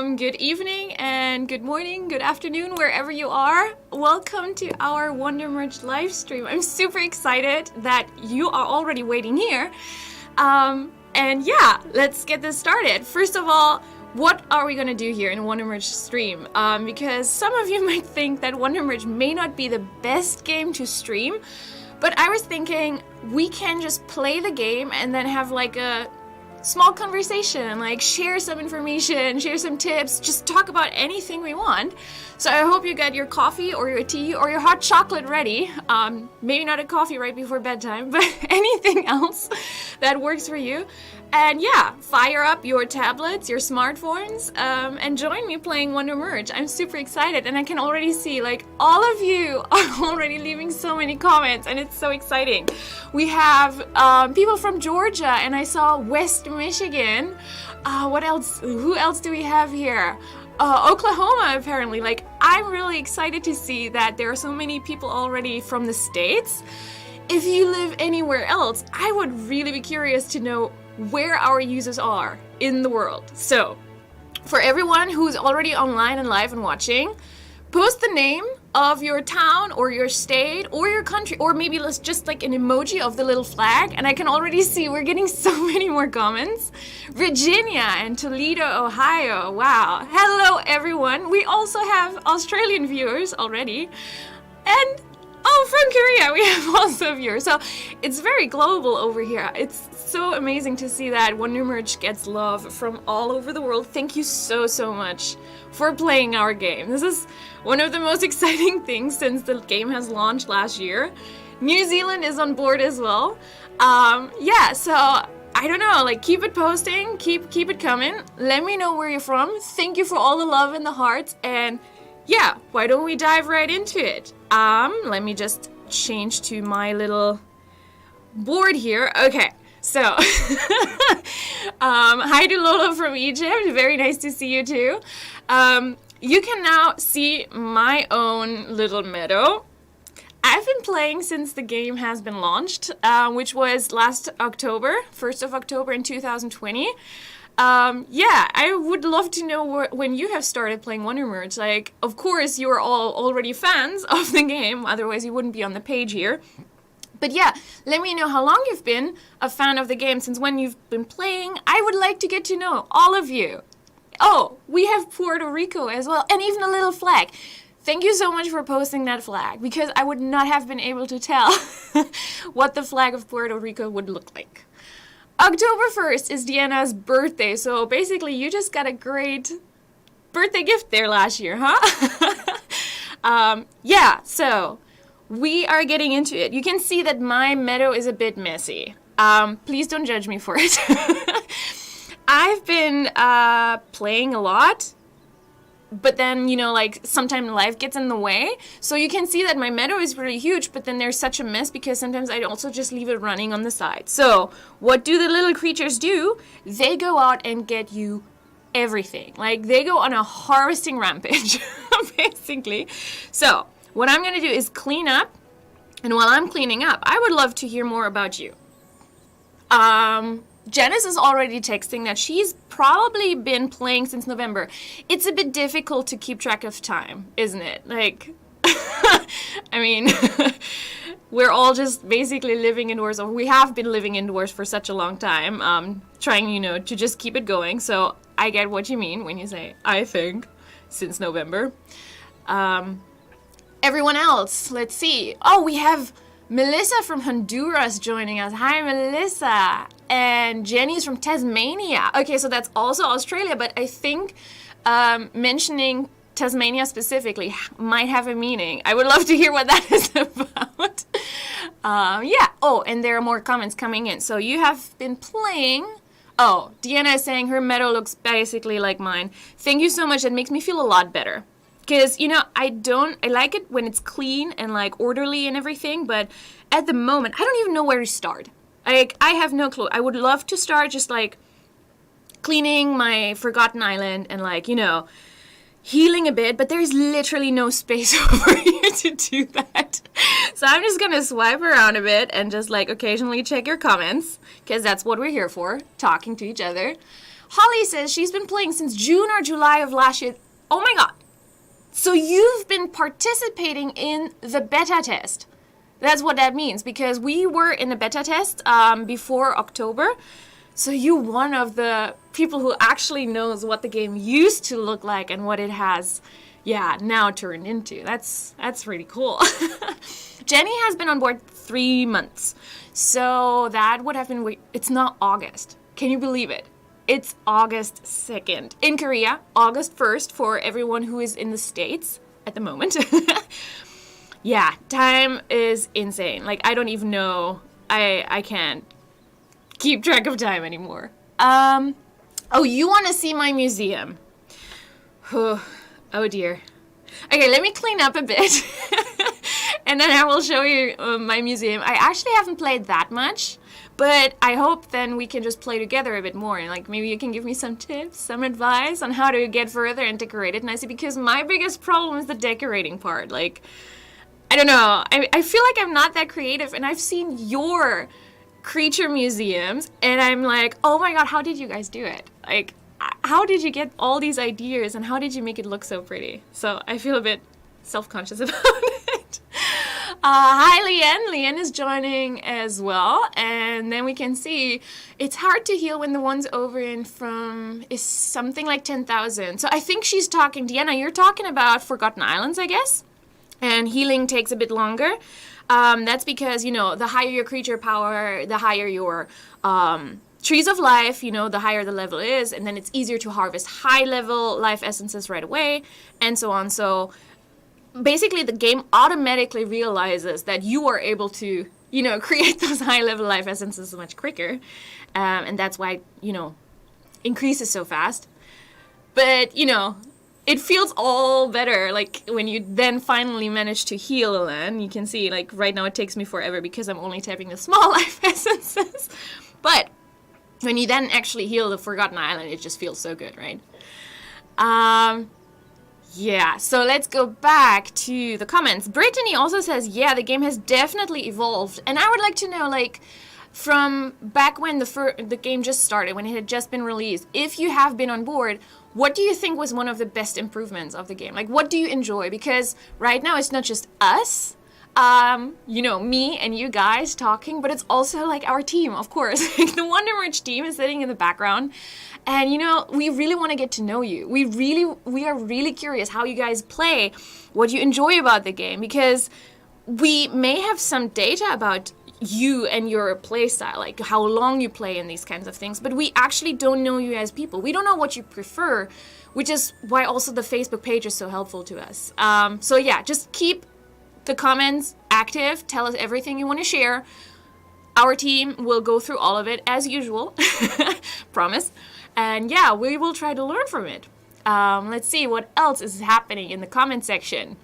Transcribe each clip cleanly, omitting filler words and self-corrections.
Good evening and good morning, good afternoon, wherever you are. Welcome to our Wonder Merge live stream. I'm super excited that you are already waiting here. And yeah, let's get this started. First of all, what are we going to do here in Wonder Merge stream? Because some of you might think that Wonder Merge may not be the best game to stream, but I was thinking we can just play the game and then have like a small conversation, like share some information, share some tips, just talk about anything we want. So I hope you got your coffee or your tea or your hot chocolate ready. Maybe not a coffee right before bedtime, but anything else that works for you. And yeah, fire up your tablets, your smartphones, and join me playing Wonder Merge. I'm super excited, and I can already see like all of you are already leaving so many comments, and it's so exciting. We have people from Georgia, and I saw West Michigan. What else? Who else do we have here? Oklahoma, apparently. Like, I'm really excited to see that there are so many people already from the States. If you live anywhere else, I would really be curious to know where our users are in the world. So, for everyone who's already online and live and watching, post the name of your town or your state or your country, or maybe let's just like an emoji of the little flag, and I can already see we're getting so many more comments. Virginia and Toledo, Ohio. Wow. Hello everyone. We also have Australian viewers already. And from Korea we have also viewers. So it's very global over here. It's so amazing to see that Wonder Merge gets love from all over the world. Thank you so much for playing our game. This is one of the most exciting things since the game has launched last year. New Zealand is on board as well. Yeah, so I don't know, like keep it posting, keep it coming. Let me know where you're from. Thank you for all the love and the hearts, and yeah, why don't we dive right into it? Let me just change to my little board here. Okay, so hi to Lola from Egypt. Very nice to see you too. You can now see my own little meadow. I've been playing since the game has been launched, which was last October, 1st of October in 2020. Yeah, I would love to know when you have started playing Wonder Merge. Like, of course, you are all already fans of the game, otherwise you wouldn't be on the page here. But yeah, let me know how long you've been a fan of the game, since when you've been playing. I would like to get to know all of you. Oh, we have Puerto Rico as well, and even a little flag. Thank you so much for posting that flag, because I would not have been able to tell what the flag of Puerto Rico would look like. October 1st is Deanna's birthday, so basically you just got a great birthday gift there last year, huh? Yeah, so we are getting into it. You can see that my meadow is a bit messy. Please don't judge me for it. I've been playing a lot, but then, you know, like sometimes life gets in the way. So you can see that my meadow is really huge, but then there's such a mess because sometimes I also just leave it running on the side. So what do the little creatures do? They go out and get you everything. Like they go on a harvesting rampage, basically. So what I'm going to do is clean up. And while I'm cleaning up, I would love to hear more about you. Janice is already texting that she's probably been playing since November. It's a bit difficult to keep track of time, isn't it? Like, I mean, we're all just basically living indoors, or we have been living indoors for such a long time, trying, you know, to just keep it going. So I get what you mean when you say, I think, since November. Everyone else, let's see. Oh, we have Melissa from Honduras joining us. Hi, Melissa. And Jenny's from Tasmania. Okay, so that's also Australia, but I think mentioning Tasmania specifically might have a meaning. I would love to hear what that is about. Yeah. Oh, and there are more comments coming in. So you have been playing. Oh, Deanna is saying her meadow looks basically like mine. Thank you so much. That makes me feel a lot better. Because, you know, I like it when it's clean and, like, orderly and everything, but at the moment, I don't even know where to start. Like, I have no clue. I would love to start just, like, cleaning my forgotten island and, like, you know, healing a bit, but there's literally no space over here to do that. So I'm just going to swipe around a bit and just, like, occasionally check your comments, because that's what we're here for, talking to each other. Holly says she's been playing since June or July of last year. Oh my god. So you've been participating in the beta test. That's what that means, because we were in a beta test before October. So you're one of the people who actually knows what the game used to look like and what it has, now turned into. That's really cool. Jenny has been on board 3 months. So that would have been, it's not August. Can you believe it? It's August 2nd. In Korea, August 1st for everyone who is in the States at the moment. Yeah, time is insane. Like, I don't even know. I can't keep track of time anymore. Oh, you want to see my museum? Oh dear. Okay, let me clean up a bit. And then I will show you my museum. I actually haven't played that much. But I hope then we can just play together a bit more, and like maybe you can give me some tips, some advice on how to get further and decorate it nicely, because my biggest problem is the decorating part. Like, I don't know, I feel like I'm not that creative, and I've seen your creature museums and I'm like, oh my god, how did you guys do it? Like, how did you get all these ideas and how did you make it look so pretty? So I feel a bit self-conscious about it. Hi, Leanne. Leanne is joining as well. And then we can see it's hard to heal when the one's over in from is something like 10,000. So I think she's talking, Deanna, you're talking about Forgotten Islands, I guess. And healing takes a bit longer. That's because, you know, the higher your creature power, the higher your trees of life, you know, the higher the level is. And then it's easier to harvest high level life essences right away and so on. So basically the game automatically realizes that you are able to, you know, create those high level life essences much quicker. And that's why, you know, increases so fast. But, you know, it feels all better, like, when you then finally manage to heal, and you can see, like, right now it takes me forever because I'm only tapping the small life essences. But when you then actually heal the Forgotten Island, it just feels so good, right? Yeah, so let's go back to the comments. Brittany also says, yeah, the game has definitely evolved. And I would like to know, like, from back when the game just started, when it had just been released, if you have been on board, what do you think was one of the best improvements of the game? Like, what do you enjoy? Because right now it's not just us, you know, me and you guys talking, but it's also, like, our team, of course. The Wonder Merch team is sitting in the background. And, you know, we really want to get to know you. We are really curious how you guys play, what you enjoy about the game, because we may have some data about you and your play style, like how long you play and these kinds of things, but we actually don't know you as people. We don't know what you prefer, which is why also the Facebook page is so helpful to us. So yeah, just keep the comments active. Tell us everything you want to share. Our team will go through all of it as usual. Promise. And yeah, we will try to learn from it. Let's see what else is happening in the comment section.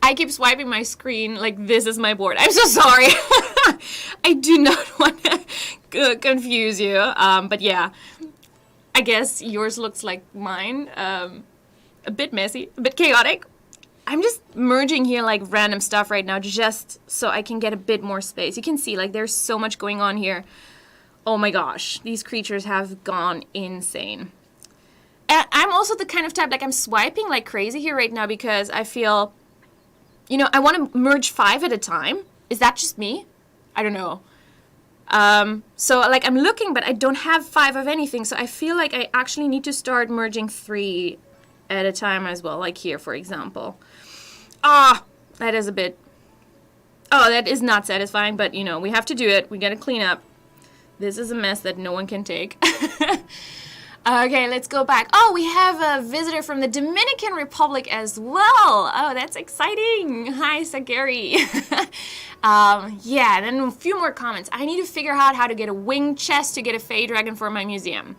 I keep swiping my screen like this is my board. I'm so sorry. I do not want to confuse you. But yeah, I guess yours looks like mine. A bit messy, a bit chaotic. I'm just merging here like random stuff right now just so I can get a bit more space. You can see like there's so much going on here. Oh my gosh, these creatures have gone insane. And I'm also the kind of type, like I'm swiping like crazy here right now because I feel, you know, I want to merge 5 at a time. Is that just me? I don't know. So like I'm looking, but I don't have 5 of anything. So I feel like I actually need to start merging 3 at a time as well. Like here, for example. That is a bit, that is not satisfying, but you know, we have to do it. We got to clean up. This is a mess that no one can take. Okay, let's go back. Oh, we have a visitor from the Dominican Republic as well. Oh, that's exciting. Hi, Sagari. Yeah, and then a few more comments. I need to figure out how to get a winged chest to get a Fey Dragon for my museum.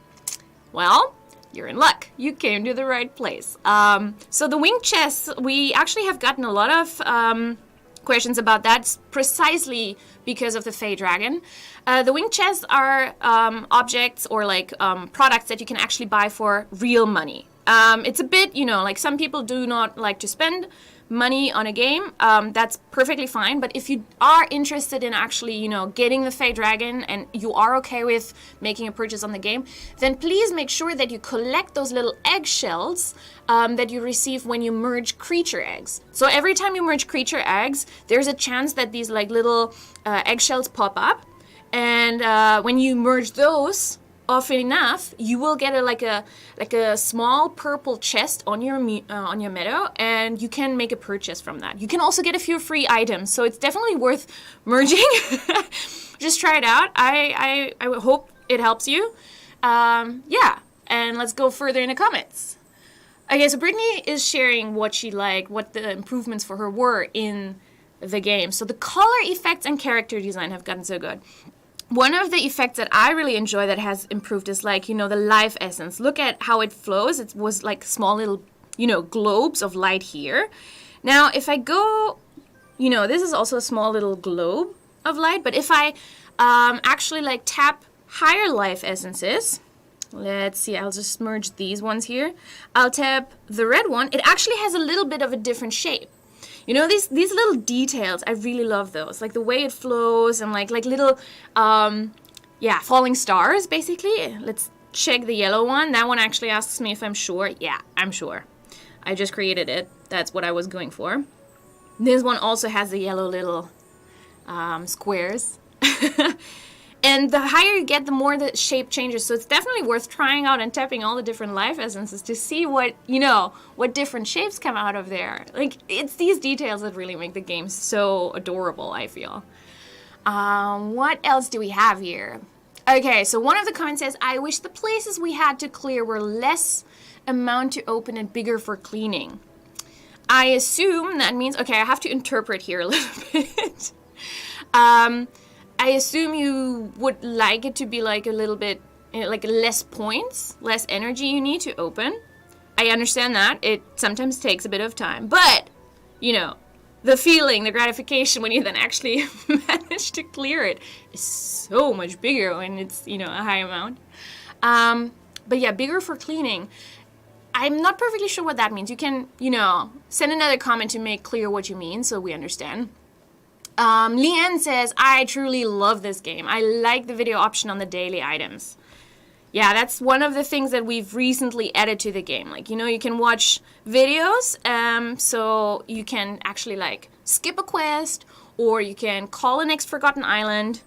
Well, you're in luck. You came to the right place. So the winged chests, we actually have gotten a lot of questions about that, precisely because of the Fey Dragon. The winged chests are objects or like products that you can actually buy for real money. It's a bit, you know, like some people do not like to spend money on a game, that's perfectly fine. But if you are interested in actually, you know, getting the Fey Dragon and you are okay with making a purchase on the game, then please make sure that you collect those little eggshells that you receive when you merge creature eggs. So every time you merge creature eggs, there's a chance that these like little eggshells pop up. And when you merge those often enough, you will get a small purple chest on your meadow, and you can make a purchase from that. You can also get a few free items, so it's definitely worth merging. Just try it out. I hope it helps you. Yeah, and let's go further in the comments. Okay, so Brittany is sharing what she liked, what the improvements for her were in the game. So the color effects and character design have gotten so good. One of the effects that I really enjoy that has improved is like, you know, the life essence. Look at how it flows. It was like small little, you know, globes of light here. Now, if I go, you know, this is also a small little globe of light. But if I actually like tap higher life essences, let's see, I'll just merge these ones here. I'll tap the red one. It actually has a little bit of a different shape. You know, these little details, I really love those. Like the way it flows and like little, falling stars, basically. Let's check the yellow one. That one actually asks me if I'm sure. Yeah, I'm sure. I just created it. That's what I was going for. This one also has the yellow little squares. And the higher you get, the more the shape changes. So it's definitely worth trying out and tapping all the different life essences to see what, you know, what different shapes come out of there. Like, it's these details that really make the game so adorable, I feel. What else do we have here? Okay, so one of the comments says, I wish the places we had to clear were less amount to open and bigger for cleaning. I assume that means, okay, I have to interpret here a little bit. I assume you would like it to be like a little bit, like less points, less energy you need to open. I understand that. It sometimes takes a bit of time. But, you know, the feeling, the gratification when you then actually manage to clear it is so much bigger when it's, you know, a high amount. But yeah, bigger for cleaning. I'm not perfectly sure what that means. You can, you know, send another comment to make clear what you mean so we understand. Leanne says, I truly love this game. I like the video option on the daily items. Yeah, that's one of the things that we've recently added to the game. Like, you know, you can watch videos, so you can actually, like, skip a quest, or you can call a next forgotten island.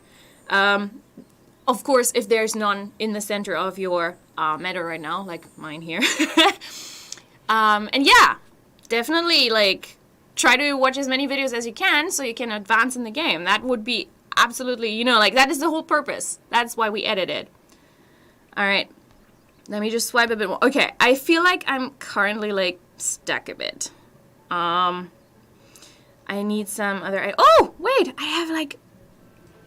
Of course, if there's none in the center of your meadow right now, like mine here. And yeah, definitely, like, try to watch as many videos as you can so you can advance in the game. That would be absolutely, you know, like, that is the whole purpose. That's why we edited. All right. Let me just swipe a bit more. Okay, I feel like I'm currently, like, stuck a bit. I need some other... Oh, wait! I have, like...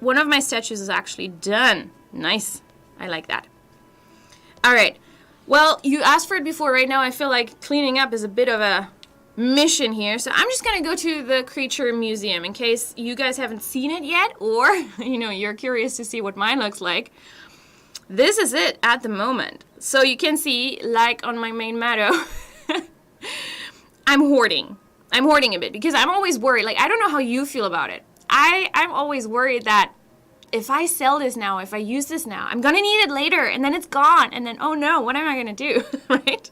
One of my statues is actually done. Nice. I like that. All right. Well, you asked for it before. Right now, I feel like cleaning up is a bit of a mission here, so I'm just gonna go to the creature museum in case you guys haven't seen it yet, or you know, you're curious to see what mine looks like. This is it at the moment. So you can see, like on my main meadow, I'm hoarding a bit because I'm always worried. Like, I don't know how you feel about it. I'm always worried that if I sell this now, if I use this now, I'm gonna need it later, and then it's gone, and then, oh no, what am I gonna do, right?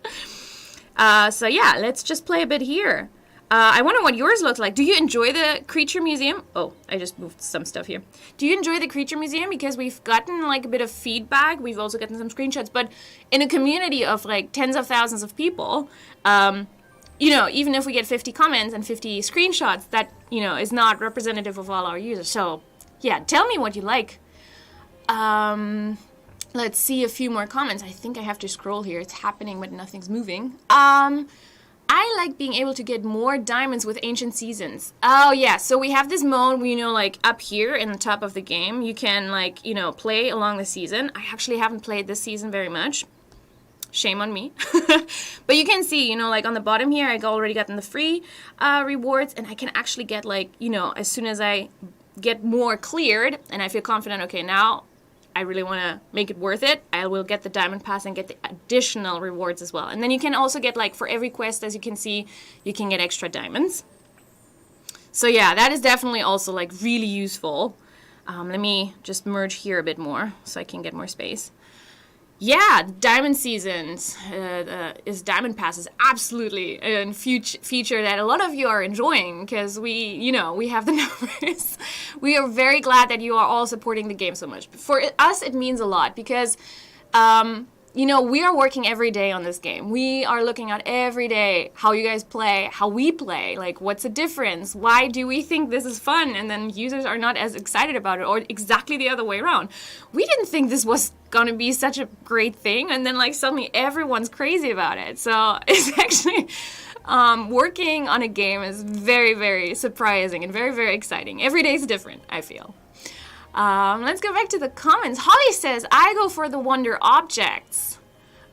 So yeah, let's just play a bit here. I wonder what yours looks like. Do you enjoy the creature museum? Oh, I just moved some stuff here. Do you enjoy the creature museum? Because we've gotten like a bit of feedback. We've also gotten some screenshots, but in a community of like tens of thousands of people, you know, even if we get 50 comments and 50 screenshots, that, you know, is not representative of all our users. So yeah, tell me what you like. Let's see a few more comments. I think I have to scroll here. It's happening, but nothing's moving. I like being able to get more diamonds with Ancient Seasons. Oh, yeah. So we have this mode, you know, like up here in the top of the game. You can, like, you know, play along the season. I actually haven't played this season very much. Shame on me. But you can see, you know, like on the bottom here, I already gotten the free rewards. And I can actually get, like, you know, as soon as I get more cleared and I feel confident, okay, now I really want to make it worth it, I will get the diamond pass and get the additional rewards as well. And then you can also get, like, for every quest, as you can see, you can get extra diamonds. So yeah, that is definitely also like really useful. Let me just merge here a bit more so I can get more space. Yeah, diamond seasons is diamond passes absolutely a feature that a lot of you are enjoying because we have the numbers. We are very glad that you are all supporting the game so much. For us, it means a lot because we are working every day on this game. We are looking at every day how you guys play, how we play, like what's the difference? Why do we think this is fun? And then users are not as excited about it, or exactly the other way around. We didn't think this was going to be such a great thing, and then like suddenly everyone's crazy about it. So it's actually working on a game is very, very surprising and very, very exciting. Every day is different, I feel. Let's go back to the comments. Holly says, I go for the wonder objects.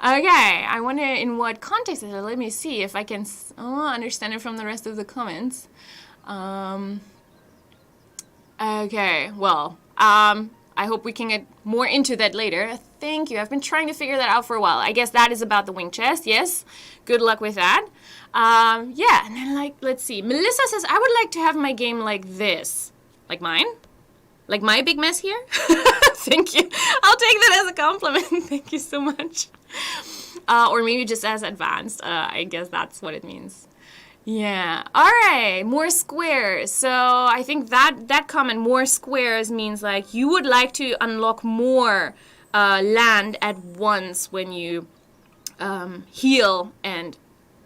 Okay, I wonder in what context is it. Let me see if I can understand it from the rest of the comments. Okay, well, I hope we can get more into that later. Thank you. I've been trying to figure that out for a while. I guess that is about the wing chest. Yes, good luck with that. Yeah, and then let's see. Melissa says, I would like to have my game like this. Like mine? Like my big mess here? Thank you. I'll take that as a compliment. Thank you so much. Or maybe just as advanced. I guess that's what it means. Yeah. All right. More squares. So I think that comment, more squares, means like you would like to unlock more land at once when you heal and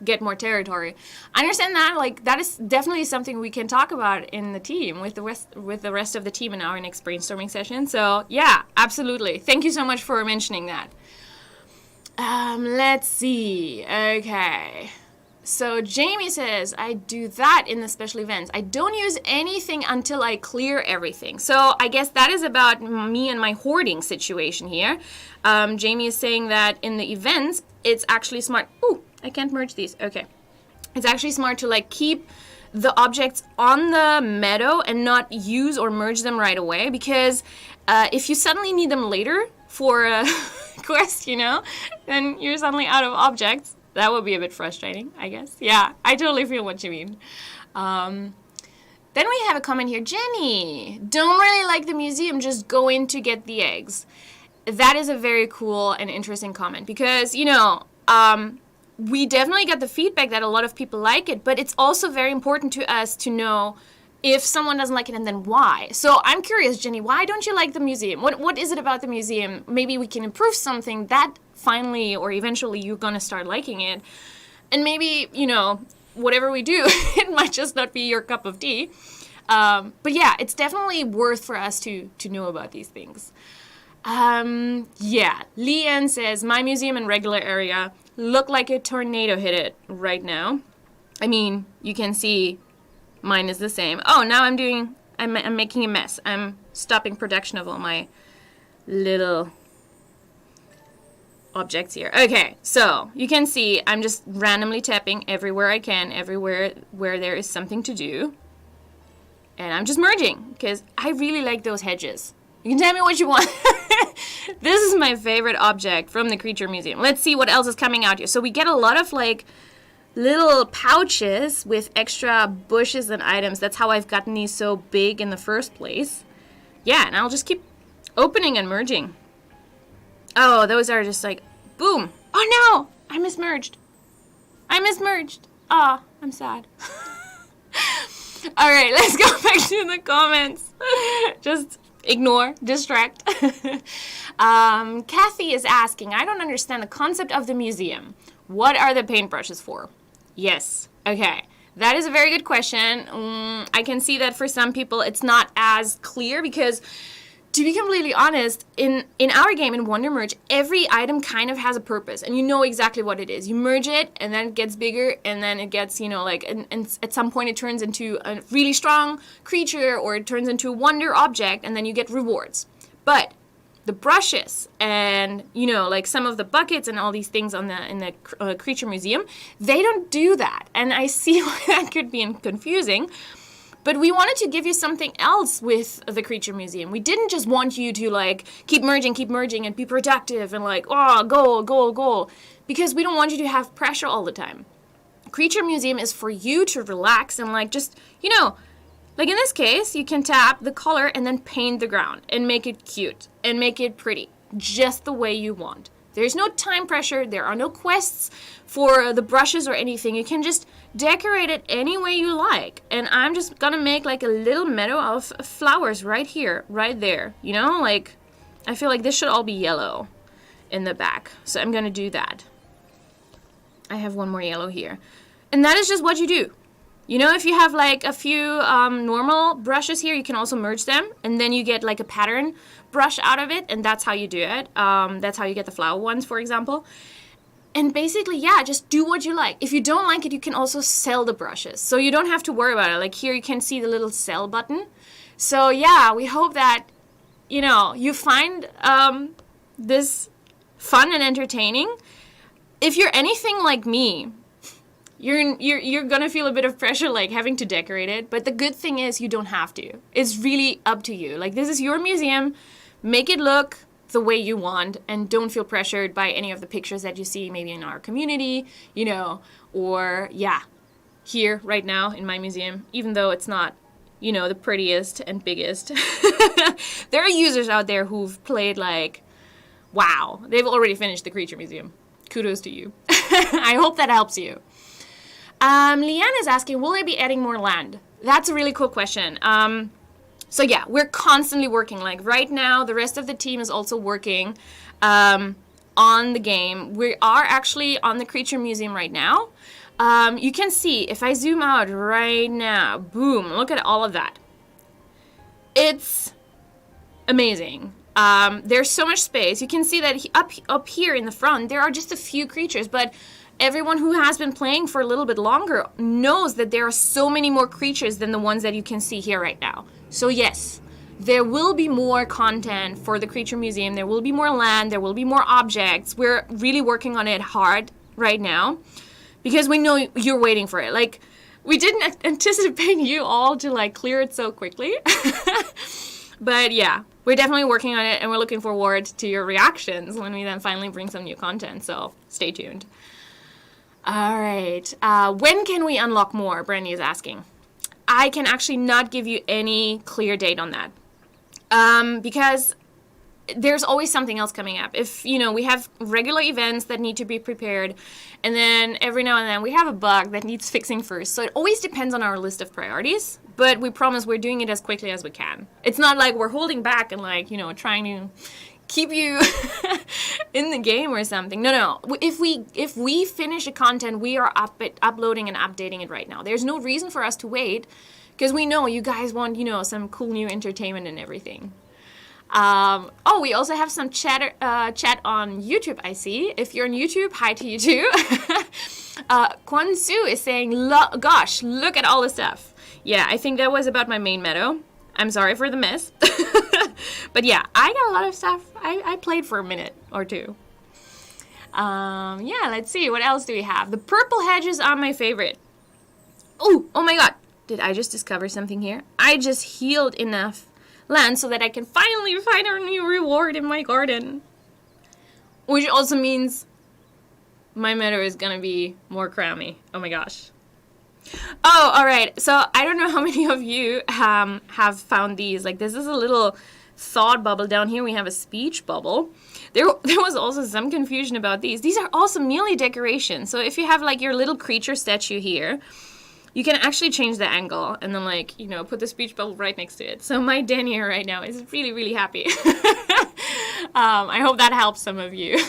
get more territory. I understand that. Like that is definitely something we can talk about in the team with the rest of the team in our next brainstorming session. So yeah, absolutely. Thank you so much for mentioning that. Let's see. Okay. So Jamie says, I do that in the special events. I don't use anything until I clear everything. So I guess that is about me and my hoarding situation here. Jamie is saying that in the events, it's actually smart. Ooh, I can't merge these. Okay. It's actually smart to like keep the objects on the meadow and not use or merge them right away, because if you suddenly need them later for a quest, then you're suddenly out of objects. That would be a bit frustrating, I guess. Yeah, I totally feel what you mean. Then we have a comment here. Jenny, don't really like the museum, just go in to get the eggs. That is a very cool and interesting comment because, we definitely get the feedback that a lot of people like it, but it's also very important to us to know if someone doesn't like it and then why. So I'm curious, Jenny, why don't you like the museum? What is it about the museum? Maybe we can improve something that finally or eventually you're going to start liking it. And maybe, whatever we do, it might just not be your cup of tea. But yeah, it's definitely worth for us to know about these things. Yeah, Leanne says, my museum and regular area look like a tornado hit it right now. I mean, you can see mine is the same. Oh, now I'm making a mess. I'm stopping production of all my little objects here. Okay, so you can see I'm just randomly tapping everywhere I can, everywhere where there is something to do. And I'm just merging because I really like those hedges. You can tell me what you want. This is my favorite object from the Creature Museum. Let's see what else is coming out here. So we get a lot of like little pouches with extra bushes and items. That's how I've gotten these so big in the first place. Yeah, and I'll just keep opening and merging. Oh, those are just like, boom. Oh no, I mismerged. Ah, I'm sad. All right, let's go back to the comments. Just ignore, distract. Kathy is asking, I don't understand the concept of the museum. What are the paintbrushes for? Yes. Okay. That is a very good question. I can see that for some people it's not as clear because, to be completely honest, in our game, in Wonder Merge, every item kind of has a purpose, and you know exactly what it is. You merge it, and then it gets bigger, and then it gets, and at some point it turns into a really strong creature, or it turns into a wonder object, and then you get rewards. But the brushes and, some of the buckets and all these things in the Creature Museum, they don't do that, and I see why that could be confusing. But we wanted to give you something else with the Creature Museum. We didn't just want you to keep merging and be productive and goal. Because we don't want you to have pressure all the time. Creature Museum is for you to relax and just, Like in this case, you can tap the color and then paint the ground and make it cute and make it pretty, just the way you want. There's no time pressure. There are no quests for the brushes or anything. You can just decorate it any way you like. And I'm just gonna make like a little meadow of flowers right here, right there. You know, like I feel like this should all be yellow in the back. So I'm gonna do that. I have one more yellow here. And that is just what you do. You know, if you have like a few normal brushes here, you can also merge them, and then you get like a pattern brush out of it, and that's how you do it. That's how you get the flower ones, for example. And basically, yeah, just do what you like. If you don't like it, you can also sell the brushes, so you don't have to worry about it. Like here, you can see the little sell button. So yeah, we hope that, you know, you find this fun and entertaining. If you're anything like me, you're gonna feel a bit of pressure, like having to decorate it, but the good thing is you don't have to. It's really up to you. Like, this is your museum. Make it look the way you want, and don't feel pressured by any of the pictures that you see maybe in our community, you know, or yeah, here right now in my museum, even though it's not, you know, the prettiest and biggest. There are users out there who've played like, wow, they've already finished the creature museum. Kudos to you. I hope that helps you. Leanne is asking, will I be adding more land? That's a really cool question. So yeah, we're constantly working. Like right now, the rest of the team is also working on the game. We are actually on the Creature Museum right now. You can see, if I zoom out right now, boom, look at all of that. It's amazing. There's so much space. You can see that up here in the front, there are just a few creatures, but everyone who has been playing for a little bit longer knows that there are so many more creatures than the ones that you can see here right now. So yes, there will be more content for the Creature Museum. There will be more land. There will be more objects. We're really working on it hard right now because we know you're waiting for it. Like, we didn't anticipate you all to like clear it so quickly. But yeah, we're definitely working on it, and we're looking forward to your reactions when we then finally bring some new content. So stay tuned. All right. When can we unlock more? Brandy is asking. I can actually not give you any clear date on that. Because there's always something else coming up. If, you know, we have regular events that need to be prepared, and then every now and then we have a bug that needs fixing first. So it always depends on our list of priorities, but we promise we're doing it as quickly as we can. It's not like we're holding back and like, you know, trying to keep you in the game or something. No. If we finish a content, we are uploading and updating it right now. There's no reason for us to wait, because we know you guys want, you know, some cool new entertainment and everything. Oh, we also have some chat on YouTube, I see. If you're on YouTube, hi to you too. Kwon Su is saying, gosh, look at all the stuff. Yeah, I think that was about my main meadow. I'm sorry for the mess. But yeah, I got a lot of stuff. I played for a minute or two. Yeah, let's see. What else do we have? The purple hedges are my favorite. Oh my god. Did I just discover something here? I just healed enough land so that I can finally find a new reward in my garden. Which also means my meadow is gonna be more crowny. Oh my gosh. Oh, alright. So I don't know how many of you have found these. Like, this is a little thought bubble. Down here we have a speech bubble. There was also some confusion about these. These are also melee decorations. So if you have like your little creature statue here, you can actually change the angle and then, like, you know, put the speech bubble right next to it. So my denier right now is really, really happy. I hope that helps some of you.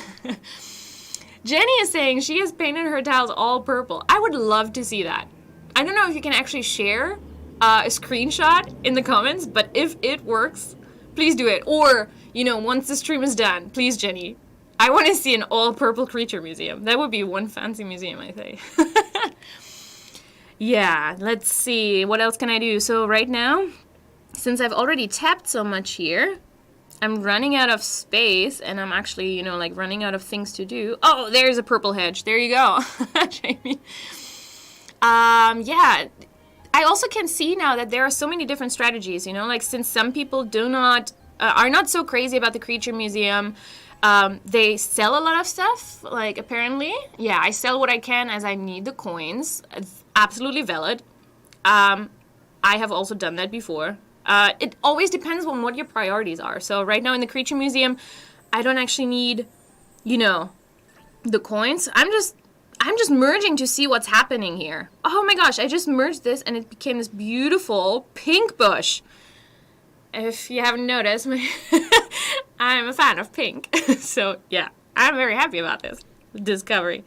Jenny is saying she has painted her tiles all purple. I would love to see that. I don't know if you can actually share a screenshot in the comments, but if it works, please do it. Or, you know, once the stream is done, please, Jenny, I want to see an all purple creature museum. That would be one fancy museum, I think. Yeah, let's see. What else can I do? So right now, since I've already tapped so much here, I'm running out of space, and I'm actually, you know, like running out of things to do. Oh, there's a purple hedge. There you go, Jamie. Yeah, I also can see now that there are so many different strategies, you know, like since some people are not so crazy about the creature museum, they sell a lot of stuff, like apparently. Yeah, I sell what I can as I need the coins. It's absolutely valid. I have also done that before. It always depends on what your priorities are. So right now in the Creature Museum, I don't actually need, you know, the coins. I'm just merging to see what's happening here. Oh my gosh, I just merged this and it became this beautiful pink bush. If you haven't noticed, I'm a fan of pink. So yeah, I'm very happy about this discovery.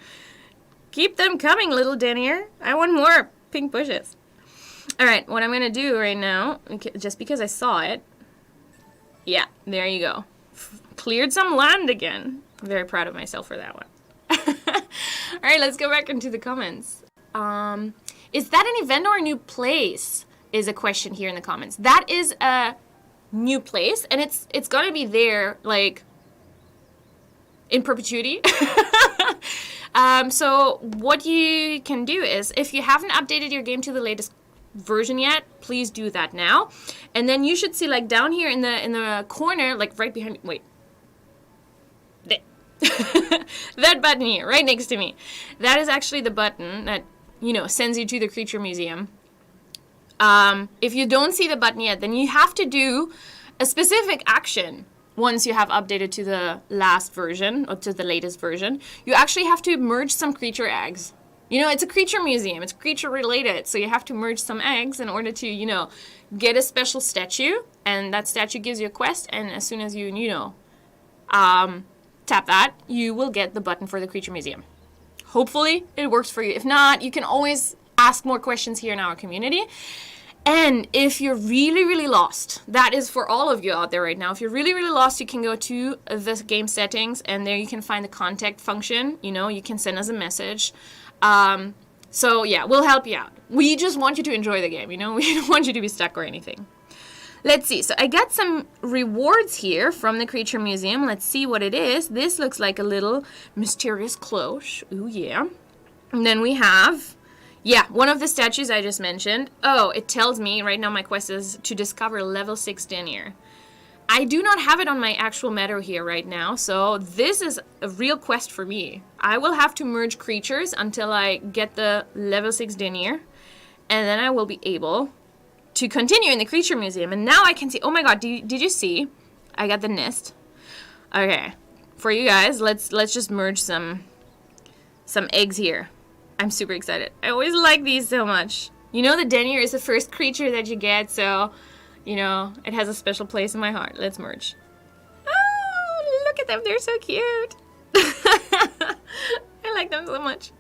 Keep them coming, little Denier. I want more pink bushes. All right, what I'm going to do right now, just because I saw it, yeah, there you go. Cleared some land again. I'm very proud of myself for that one. All right, let's go back into the comments. Is that an event or a new place? Is a question here in the comments. That is a new place, and it's going to be there, like, in perpetuity. So what you can do is, if you haven't updated your game to the latest version yet, please do that now. And then you should see, like, down here in the corner, like right behind me, wait. That button here, right next to me. That is actually the button that, you know, sends you to the Creature Museum. If you don't see the button yet, then you have to do a specific action. Once you have updated to the last version, or to the latest version, you actually have to merge some creature eggs. You know, it's a creature museum. It's creature related. So you have to merge some eggs in order to, you know, get a special statue. And that statue gives you a quest. And as soon as you know, tap that, you will get the button for the Creature Museum. Hopefully it works for you. If not, you can always ask more questions here in our community. And if you're really, really lost, that is for all of you out there right now. If you're really, really lost, you can go to the game settings, and there you can find the contact function. You know, you can send us a message. So yeah, we'll help you out. We just want you to enjoy the game, you know? We don't want you to be stuck or anything. Let's see. So I got some rewards here from the Creature Museum. Let's see what it is. This looks like a little mysterious cloche. Ooh, yeah. And then we have... yeah, one of the statues I just mentioned. Oh, it tells me right now my quest is to discover level 6 Denier. I do not have it on my actual meadow here right now, so this is a real quest for me. I will have to merge creatures until I get the level 6 Denier, and then I will be able to continue in the Creature Museum. And now I can see, oh my god, did you see? I got the nest. Okay, for you guys, let's just merge some eggs here. I'm super excited. I always like these so much. You know, the Denier is the first creature that you get, so, you know, it has a special place in my heart. Let's merge. Oh, look at them. They're so cute. I like them so much.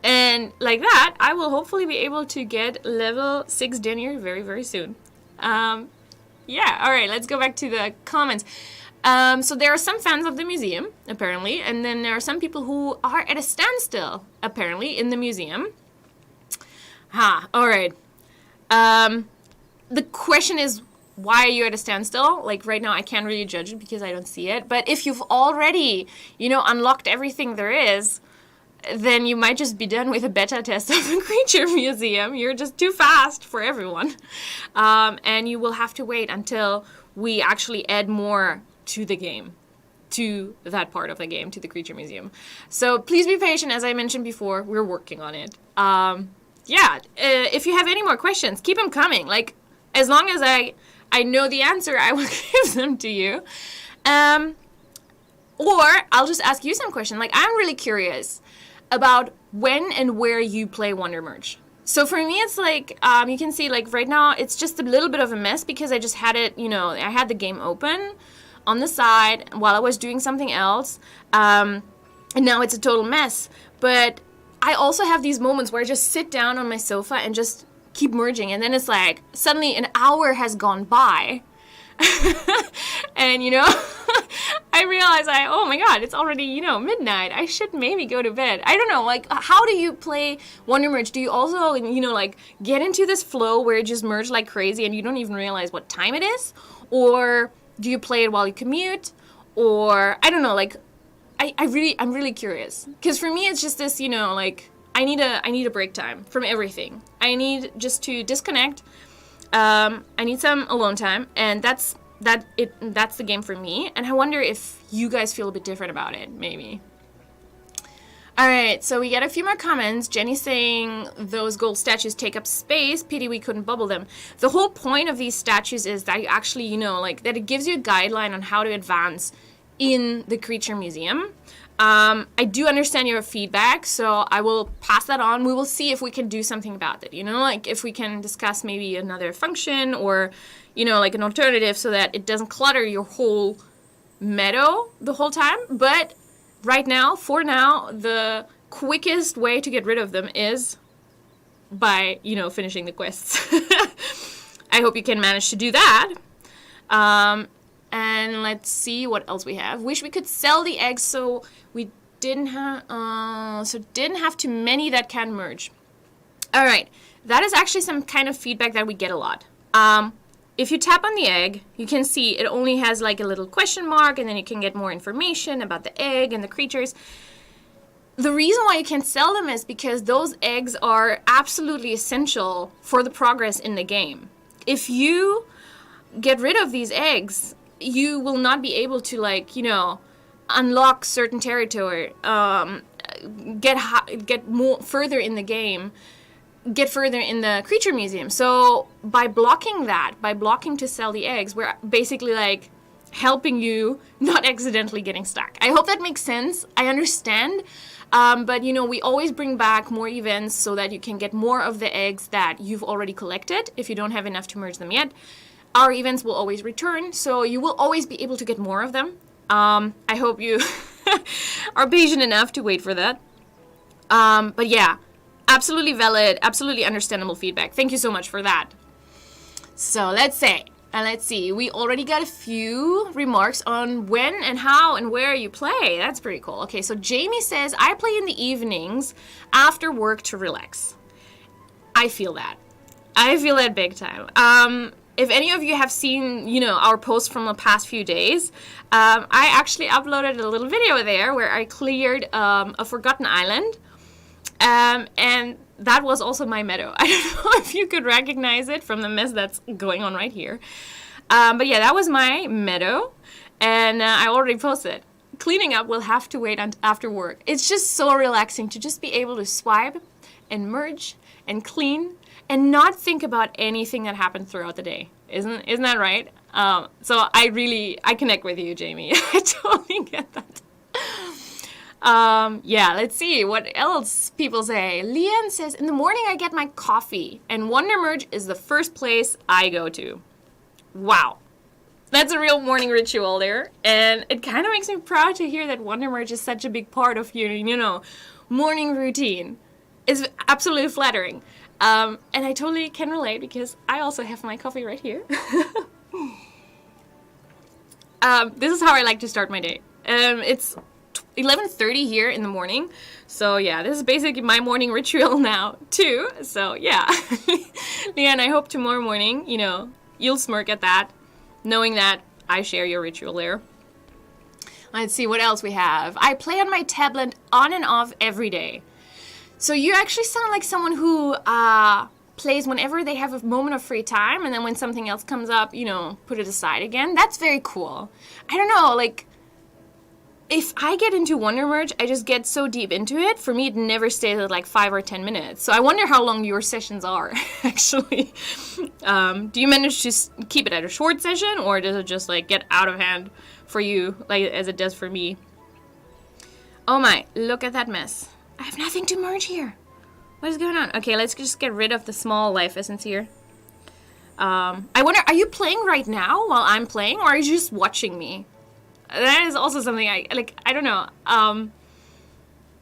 And like that, I will hopefully be able to get level 6 Denier very, very soon. Yeah, all right, let's go back to the comments. So there are some fans of the museum, apparently, and then there are some people who are at a standstill, apparently, in the museum. All right. The question is, why are you at a standstill? Like, right now, I can't really judge it because I don't see it. But if you've already, you know, unlocked everything there is, then you might just be done with a beta test of the Creature Museum. You're just too fast for everyone. And you will have to wait until we actually add more to the game, to that part of the game, to the Creature Museum. So please be patient. As I mentioned before, we're working on it. Yeah, if you have any more questions, keep them coming. Like, as long as I know the answer, I will give them to you. Or I'll just ask you some question. Like, I'm really curious about when and where you play Wonder Merge. So for me, it's like, you can see, like, right now, it's just a little bit of a mess because I just had it, you know, I had the game open on the side while I was doing something else, and now it's a total mess. But I also have these moments where I just sit down on my sofa and just keep merging, and then it's like suddenly an hour has gone by and, you know, I realize oh my god, it's already, you know, midnight. I should maybe go to bed. I don't know, like, how do you play Wonder Merge? Do you also, you know, like, get into this flow where you just merge like crazy and you don't even realize what time it is? Or do you play it while you commute? Or, I don't know, like, I'm really curious. Because for me, it's just this, you know, like, I need a break time from everything. I need just to disconnect. I need some alone time, and that's the game for me. And I wonder if you guys feel a bit different about it, maybe. All right, so we get a few more comments. Jenny's saying those gold statues take up space. Pity we couldn't bubble them. The whole point of these statues is that you actually, you know, like that it gives you a guideline on how to advance in the creature museum. I do understand your feedback, so I will pass that on. We will see if we can do something about it, you know, like if we can discuss maybe another function or, you know, like an alternative so that it doesn't clutter your whole meadow the whole time. But right now, for now, the quickest way to get rid of them is by, you know, finishing the quests. I hope you can manage to do that. And let's see what else we have. Wish we could sell the eggs so we didn't have too many that can merge. All right, that is actually some kind of feedback that we get a lot. If you tap on the egg, you can see it only has like a little question mark, and then you can get more information about the egg and the creatures. The reason why you can sell them is because those eggs are absolutely essential for the progress in the game. If you get rid of these eggs, you will not be able to, like, you know, unlock certain territory, get more further in the game, get further in the creature museum. So by blocking to sell the eggs, we're basically like helping you not accidentally getting stuck. I hope that makes sense. I understand. But, you know, we always bring back more events so that you can get more of the eggs that you've already collected if you don't have enough to merge them yet. Our events will always return, so you will always be able to get more of them. I hope you are patient enough to wait for that. But yeah, absolutely valid, absolutely understandable feedback. Thank you so much for that. So let's see. We already got a few remarks on when and how and where you play. That's pretty cool. Okay, so Jamie says, I play in the evenings after work to relax. I feel that. I feel that big time. If any of you have seen, you know, our posts from the past few days, I actually uploaded a little video there where I cleared a forgotten island. And that was also my meadow. I don't know if you could recognize it from the mess that's going on right here. But yeah, that was my meadow. And I already posted. Cleaning up will have to wait after work. It's just so relaxing to just be able to swipe and merge and clean and not think about anything that happened throughout the day. Isn't that right? So I connect with you, Jamie. I totally get that. Yeah, let's see what else people say. Leanne says, in the morning I get my coffee, and Wonder Merge is the first place I go to. Wow. That's a real morning ritual there, and it kind of makes me proud to hear that Wonder Merge is such a big part of your, you know, morning routine. It's absolutely flattering. And I totally can relate because I also have my coffee right here. This is how I like to start my day. It's 11:30 here in the morning. So yeah, this is basically my morning ritual now too. So yeah. Leanne, I hope tomorrow morning, you know, you'll smirk at that, knowing that I share your ritual there. Let's see what else we have. I play on my tablet on and off every day. So you actually sound like someone who plays whenever they have a moment of free time, and then when something else comes up, you know, put it aside again. That's very cool. I don't know, like, if I get into Wonder Merge, I just get so deep into it. For me, it never stays at like 5 or 10 minutes. So I wonder how long your sessions are, actually. Do you manage to keep it at a short session, or does it just like get out of hand for you, like as it does for me? Oh my, look at that mess. I have nothing to merge here. What is going on? Okay, let's just get rid of the small life essence here. I wonder, are you playing right now while I'm playing, or are you just watching me? That is also something I don't know.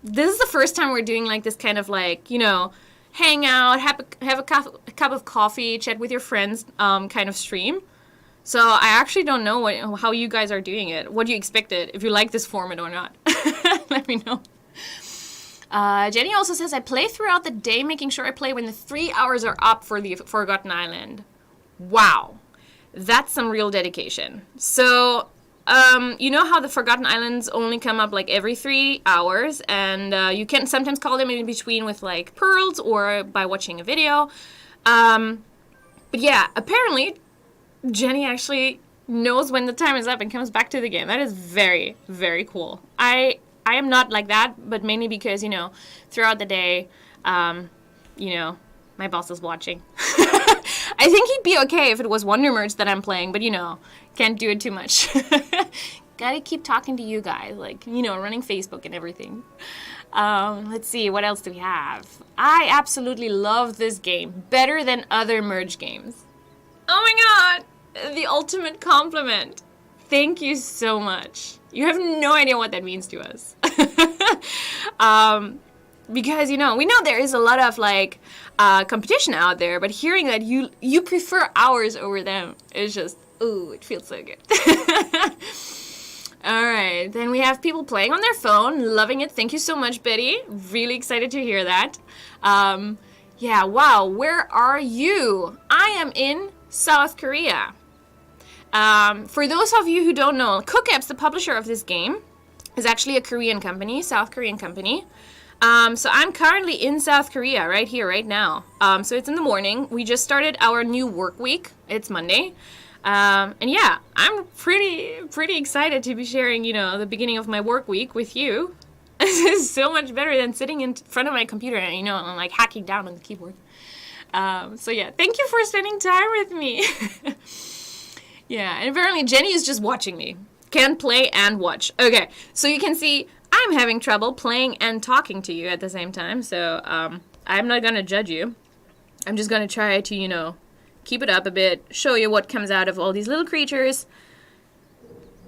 This is the first time we're doing like this kind of like, you know, hang out, have a cup of coffee, chat with your friends kind of stream. So I actually don't know how you guys are doing it. What do you expected? If you like this format or not. Let me know. Jenny also says, I play throughout the day, making sure I play when the 3 hours are up for the Forgotten Island. Wow. That's some real dedication. So, you know how the Forgotten Islands only come up like every 3 hours, and you can sometimes call them in between with like pearls or by watching a video. But yeah, apparently Jenny actually knows when the time is up and comes back to the game. That is very, very cool. I I am not like that, but mainly because, you know, throughout the day, you know, my boss is watching. I think he'd be okay if it was Wonder Merge that I'm playing, but, you know, can't do it too much. Gotta keep talking to you guys, like, you know, running Facebook and everything. Let's see, what else do we have? I absolutely love this game, better than other Merge games. Oh my god, the ultimate compliment. Thank you so much. You have no idea what that means to us. Because, you know, we know there is a lot of, like, competition out there, but hearing that you prefer ours over them is just, ooh, it feels so good. All right, then we have people playing on their phone, loving it. Thank you so much, Betty. Really excited to hear that. Yeah, wow, where are you? I am in South Korea. For those of you who don't know, CookApps, the publisher of this game, is actually a Korean company, South Korean company. So I'm currently in South Korea right here, right now. So it's in the morning. We just started our new work week. It's Monday. And yeah, I'm pretty excited to be sharing, you know, the beginning of my work week with you. This is so much better than sitting in front of my computer and, you know, and like hacking down on the keyboard. So yeah, thank you for spending time with me. Yeah, and apparently Jenny is just watching me. Can play and watch. Okay, so you can see I'm having trouble playing and talking to you at the same time, so I'm not gonna judge you. I'm just gonna try to, you know, keep it up a bit, show you what comes out of all these little creatures.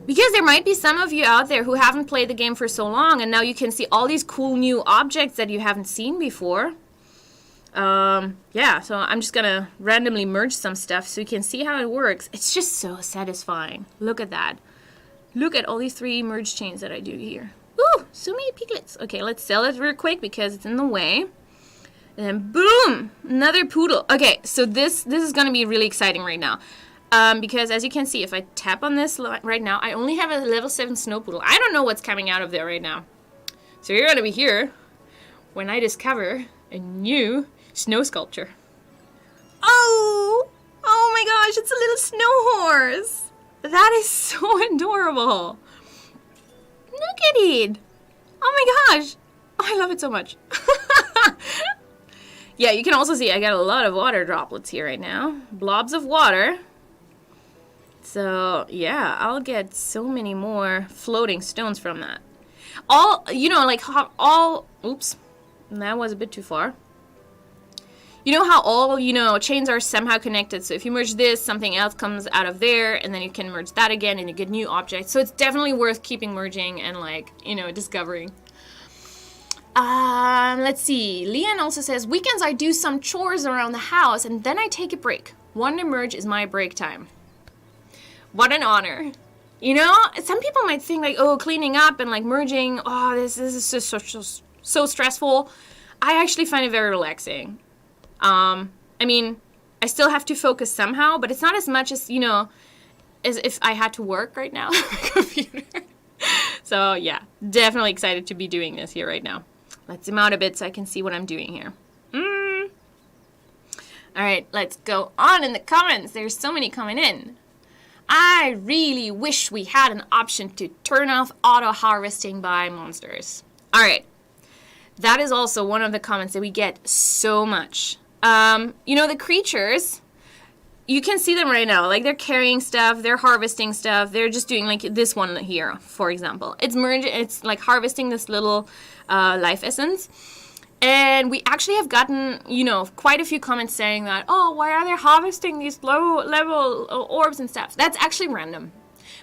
Because there might be some of you out there who haven't played the game for so long, and now you can see all these cool new objects that you haven't seen before. Yeah, so I'm just gonna randomly merge some stuff so you can see how it works. It's just so satisfying. Look at that. Look at all these 3 merge chains that I do here. Ooh, so many piglets. Okay, let's sell it real quick because it's in the way. And then boom, another poodle. Okay, so this is gonna be really exciting right now. Because as you can see, if I tap on this right now, I only have a level 7 snow poodle. I don't know what's coming out of there right now. So you're gonna be here when I discover a new snow sculpture. Oh my gosh, it's a little snow horse. That is so adorable. Look at it. Oh my gosh. Oh, I love it so much. Yeah, you can also see I got a lot of water droplets here right now. Blobs of water. So, yeah, I'll get so many more floating stones from that. All, you know, like how all, oops, that was a bit too far. You know how all, you know, chains are somehow connected. So if you merge this, something else comes out of there, and then you can merge that again, and you get new objects. So it's definitely worth keeping merging and, like, you know, discovering. Let's see. Leanne also says, weekends I do some chores around the house, and then I take a break. Wonder Merge is my break time. What an honor. You know, some people might think, like, oh, cleaning up and, like, merging, oh, this is just so stressful. I actually find it very relaxing. I mean, I still have to focus somehow, but it's not as much as, you know, as if I had to work right now on my computer. So, yeah, definitely excited to be doing this here right now. Let's zoom out a bit so I can see what I'm doing here. All right, let's go on in the comments. There's so many coming in. I really wish we had an option to turn off auto-harvesting by monsters. All right, that is also one of the comments that we get so much. You know, the creatures, you can see them right now. Like, they're carrying stuff, they're harvesting stuff. They're just doing, like, this one here, for example. It's like harvesting this little life essence. And we actually have gotten, you know, quite a few comments saying that, oh, why are they harvesting these low-level orbs and stuff? That's actually random.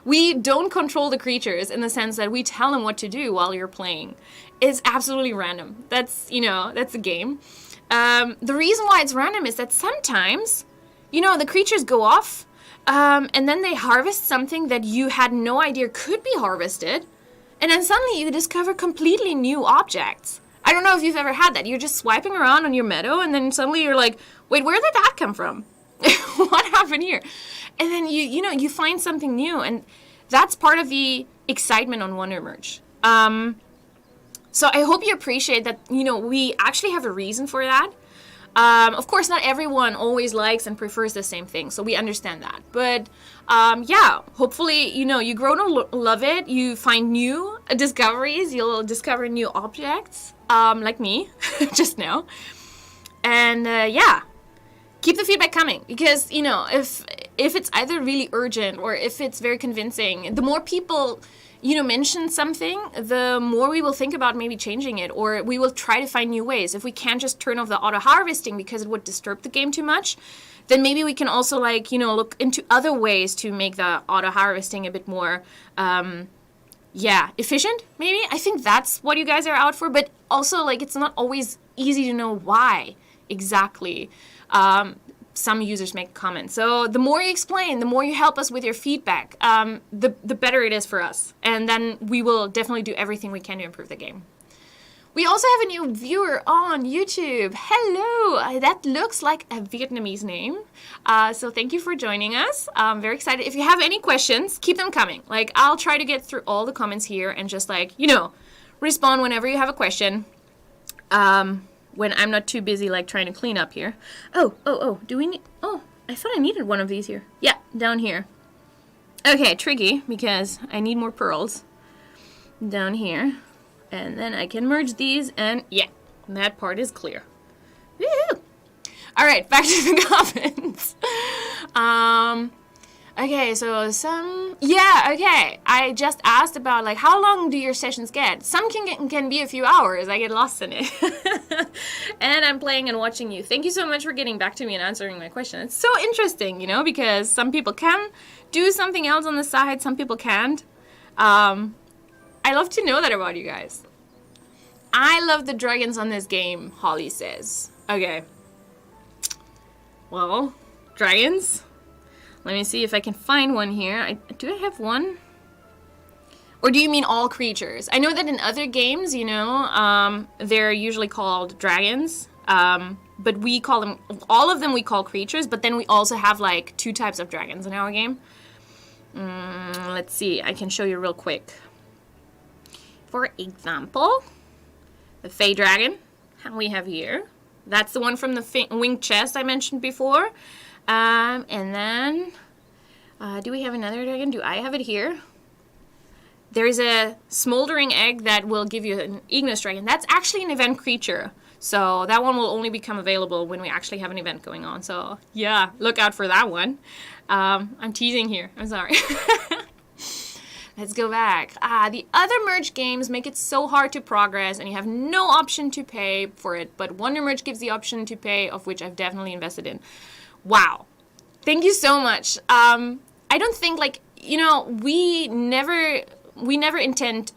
We don't control the creatures in the sense that we tell them what to do while you're playing. It's absolutely random. That's, you know, that's a game. The reason why it's random is that sometimes, you know, the creatures go off, and then they harvest something that you had no idea could be harvested, and then suddenly you discover completely new objects. I don't know if you've ever had that. You're just swiping around on your meadow, and then suddenly you're like, wait, where did that come from? What happened here? And then you know, you find something new, and that's part of the excitement on Wonder Merge. So I hope you appreciate that, you know, we actually have a reason for that. Of course, not everyone always likes and prefers the same thing, so we understand that. But yeah, hopefully, you grow to love it. You find new discoveries. You'll discover new objects, like me, just now. And yeah, keep the feedback coming, because, if it's either really urgent or if it's very convincing, the more people mention something, the more we will think about maybe changing it, or we will try to find new ways. If we can't just turn off the auto harvesting because it would disturb the game too much, then maybe we can also look into other ways to make the auto harvesting a bit more efficient. Maybe I think that's what you guys are out for. But also, it's not always easy to know why exactly some users make comments. So the more you explain, the more you help us with your feedback, the better it is for us. And then we will definitely do everything we can to improve the game. We also have a new viewer on YouTube. Hello! That looks like a Vietnamese name. So thank you for joining us. I'm very excited. If you have any questions, keep them coming. I'll try to get through all the comments here and just respond whenever you have a question. When I'm not too busy trying to clean up here. Oh, do we need... Oh, I thought I needed one of these here. Yeah, down here. Okay, tricky, because I need more pearls. Down here. And then I can merge these, and yeah, that part is clear. Woo! Alright, back to the comments. Okay, so okay. I just asked about, how long do your sessions get? Some can be a few hours. I get lost in it. And I'm playing and watching you. Thank you so much for getting back to me and answering my question. It's so interesting, because some people can do something else on the side, some people can't. I love to know that about you guys. I love the dragons on this game, Holly says. Okay. Well, dragons... Let me see if I can find one here. Do I have one? Or do you mean all creatures? I know that in other games, they're usually called dragons. But we call them, all of them we call creatures, but then we also have 2 types of dragons in our game. Let's see, I can show you real quick. For example, the Fey Dragon, we have here. That's the one from the winged chest I mentioned before. And then, do we have another dragon? Do I have it here? There's a smoldering egg that will give you an igneous dragon. That's actually an event creature. So that one will only become available when we actually have an event going on. So yeah, look out for that one. I'm teasing here. I'm sorry. Let's go back. The other merge games make it so hard to progress, and you have no option to pay for it. But Wonder Merge gives the option to pay, of which I've definitely invested in. Wow. Thank you so much. I don't think we never intend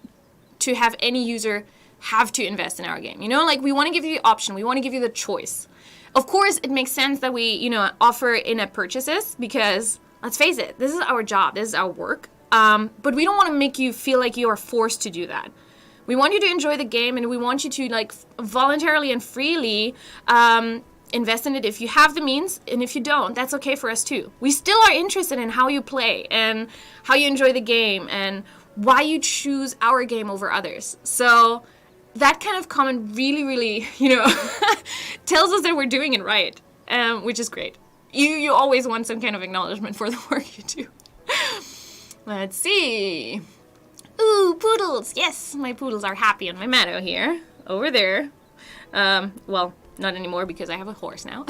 to have any user have to invest in our game. We want to give you the option. We want to give you the choice. Of course, it makes sense that we, offer in-app purchases because, let's face it, this is our job. This is our work. But we don't want to make you feel like you are forced to do that. We want you to enjoy the game, and we want you to, voluntarily and freely, invest in it if you have the means, and if you don't, that's okay for us too. We still are interested in how you play and how you enjoy the game and why you choose our game over others. So that kind of comment really, really, tells us that we're doing it right, which is great. You always want some kind of acknowledgement for the work you do. Let's see. Ooh, poodles. Yes, my poodles are happy on my meadow here. Over there. Well, not anymore because I have a horse now.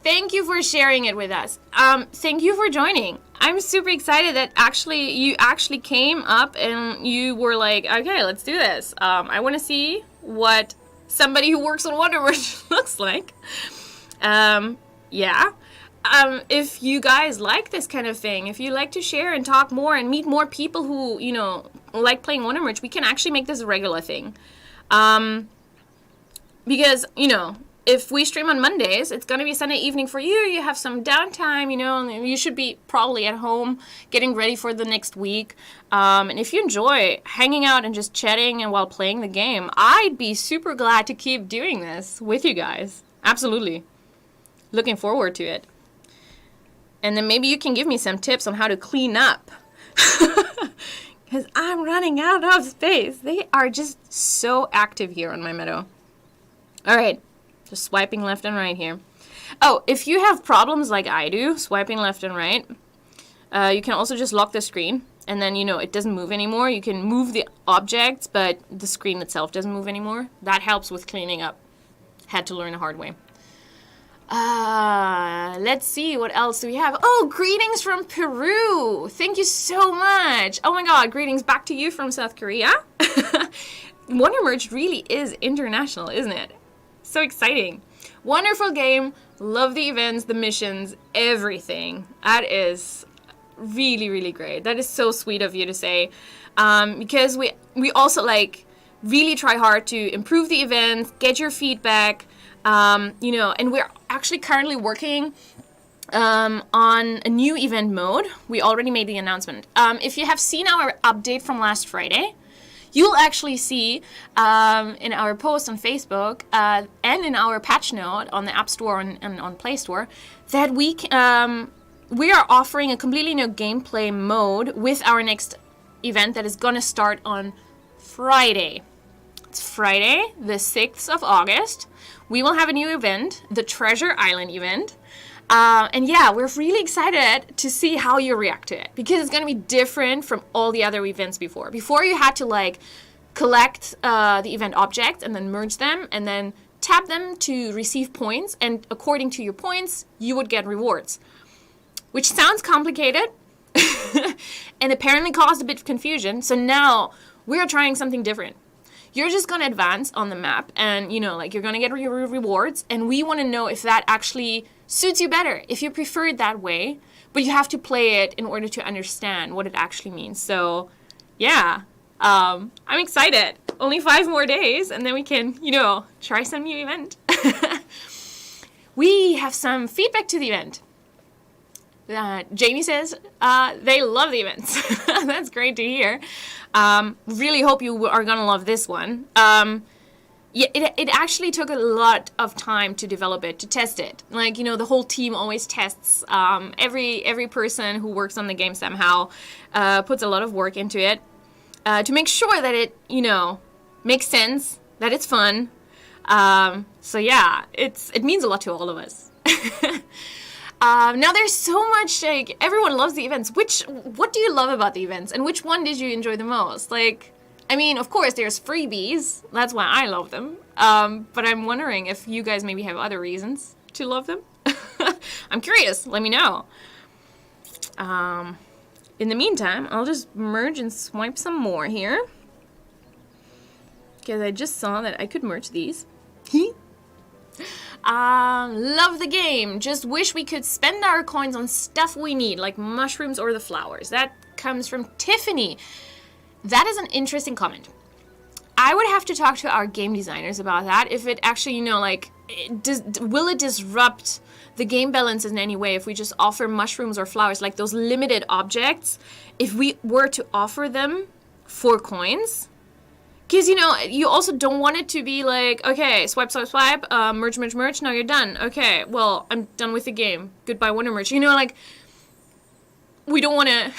Thank you for sharing it with us. Thank you for joining. I'm super excited that you actually came up and you were like, okay, let's do this. I want to see what somebody who works on Wonder Merge looks like. Yeah. If you guys like this kind of thing, if you like to share and talk more and meet more people who, like playing Wonder Merge, we can actually make this a regular thing. Because, if we stream on Mondays, it's going to be Sunday evening for you. You have some downtime, and you should be probably at home getting ready for the next week. And if you enjoy hanging out and just chatting and while playing the game, I'd be super glad to keep doing this with you guys. Absolutely. Looking forward to it. And then maybe you can give me some tips on how to clean up. Because I'm running out of space. They are just so active here on my meadow. All right. Just swiping left and right here. Oh, if you have problems like I do, swiping left and right, you can also just lock the screen. And then, it doesn't move anymore. You can move the objects, but the screen itself doesn't move anymore. That helps with cleaning up. Had to learn the hard way. Let's see, what else do we have? Oh, greetings from Peru. Thank you so much. Oh my god, greetings back to you from South Korea. Wonder Merge really is international, isn't it? So exciting. Wonderful game. Love the events, the missions, everything. That is really, really great. That is so sweet of you to say. Because we also really try hard to improve the events, get your feedback, and we're actually currently working on a new event mode. We already made the announcement. If you have seen our update from last Friday, you'll actually see in our post on Facebook and in our patch note on the App Store and on Play Store that we are offering a completely new gameplay mode with our next event that is going to start on Friday. It's Friday, the 6th of August. We will have a new event, the Treasure Island event. And yeah, we're really excited to see how you react to it because it's going to be different from all the other events before. Before you had to collect the event objects and then merge them and then tap them to receive points. And according to your points, you would get rewards. Which sounds complicated and apparently caused a bit of confusion. So now we're trying something different. You're just going to advance on the map and, you're going to get your rewards. And we want to know if that actually suits you better, if you prefer it that way. But you have to play it in order to understand what it actually means. So, yeah, I'm excited. Only 5 more days and then we can, try some new event. We have some feedback to the event. Jamie says they love the events. That's great to hear. Really hope you are going to love this one. It actually took a lot of time to develop it, to test it. The whole team always tests. Every person who works on the game somehow puts a lot of work into it to make sure that it, makes sense, that it's fun. So yeah, it means a lot to all of us. Now there's so much, everyone loves the events. What do you love about the events? And which one did you enjoy the most? Of course there's freebies. That's why I love them. But I'm wondering if you guys maybe have other reasons to love them. I'm curious. Let me know. In the meantime, I'll just merge and swipe some more here. Because I just saw that I could merge these. Love the game. Just wish we could spend our coins on stuff we need, like mushrooms or the flowers. That comes from Tiffany. That is an interesting comment. I would have to talk to our game designers about that. If it actually, will it disrupt the game balance in any way if we just offer mushrooms or flowers, like those limited objects, if we were to offer them for coins? Because, you also don't want it to be like, okay, swipe, swipe, swipe, merge, merge, merge, now you're done. Okay, well, I'm done with the game. Goodbye, Wonder Merge. We don't want to,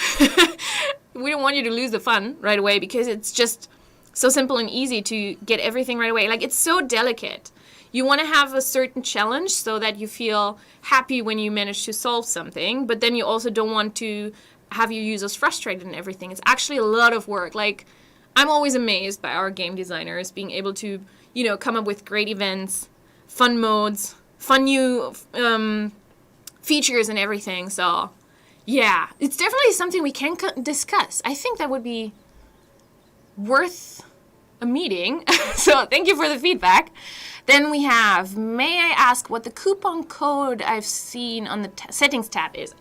we don't want you to lose the fun right away because it's just so simple and easy to get everything right away. It's so delicate. You want to have a certain challenge so that you feel happy when you manage to solve something, but then you also don't want to have your users frustrated and everything. It's actually a lot of work. I'm always amazed by our game designers being able to, come up with great events, fun modes, fun new features and everything. So, yeah, it's definitely something we can discuss. I think that would be worth a meeting. So thank you for the feedback. Then we have, may I ask what the coupon code I've seen on the settings tab is?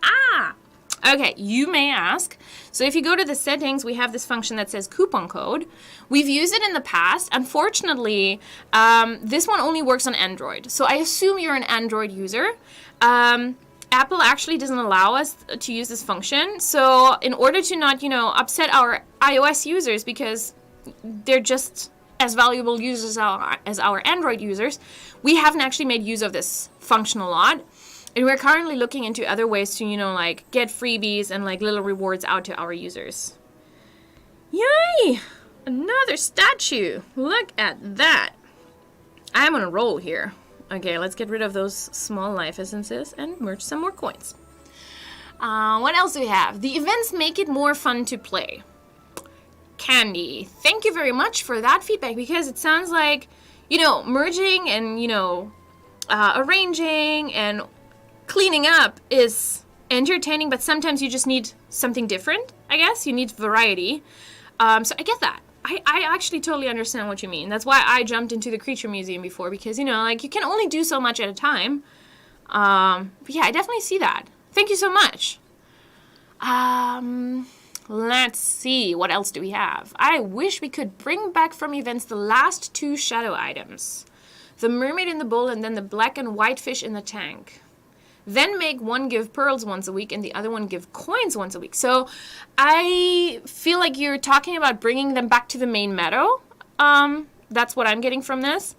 Okay, you may ask. So if you go to the settings, we have this function that says coupon code. We've used it in the past. Unfortunately, this one only works on Android. So I assume you're an Android user. Apple actually doesn't allow us to use this function. So in order to not, upset our iOS users because they're just as valuable users as our Android users, we haven't actually made use of this function a lot. And we're currently looking into other ways to, get freebies and little rewards out to our users. Yay! Another statue. Look at that. I'm on a roll here. Okay, let's get rid of those small life essences and merge some more coins. What else do we have? The events make it more fun to play. Candy, thank you very much for that feedback, because it sounds like, merging and, arranging and cleaning up is entertaining, but sometimes you just need something different, I guess. You need variety. So I get that. I actually totally understand what you mean. That's why I jumped into the Creature Museum before, because, you can only do so much at a time. But yeah, I definitely see that. Thank you so much. Let's see. What else do we have? I wish we could bring back from events the last 2 shadow items. The mermaid in the bowl and then the black and white fish in the tank. Then make one give pearls once a week and the other one give coins once a week. So I feel like you're talking about bringing them back to the main meadow. That's what I'm getting from this.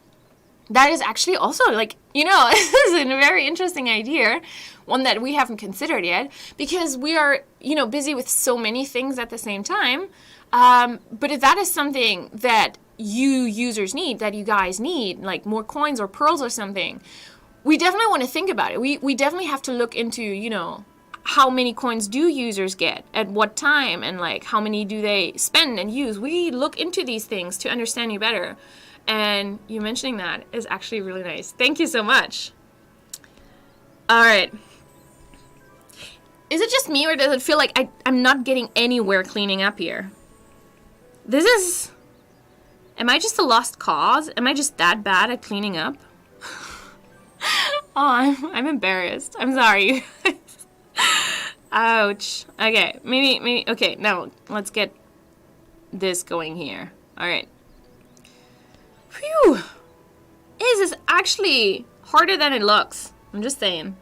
That is actually also this is a very interesting idea, one that we haven't considered yet, because we are, busy with so many things at the same time. But if that is something that you users need, that you guys need, like more coins or pearls or something, we definitely want to think about it. We definitely have to look into, how many coins do users get at what time, and like how many do they spend and use. We look into these things to understand you better. And you mentioning that is actually really nice. Thank you so much. All right. Is it just me, or does it feel like I'm not getting anywhere cleaning up here? Am I just a lost cause? Am I just that bad at cleaning up? Oh, I'm embarrassed. I'm sorry. Ouch. Okay, maybe, okay, now let's get this going here. All right. Phew. This is actually harder than it looks. I'm just saying.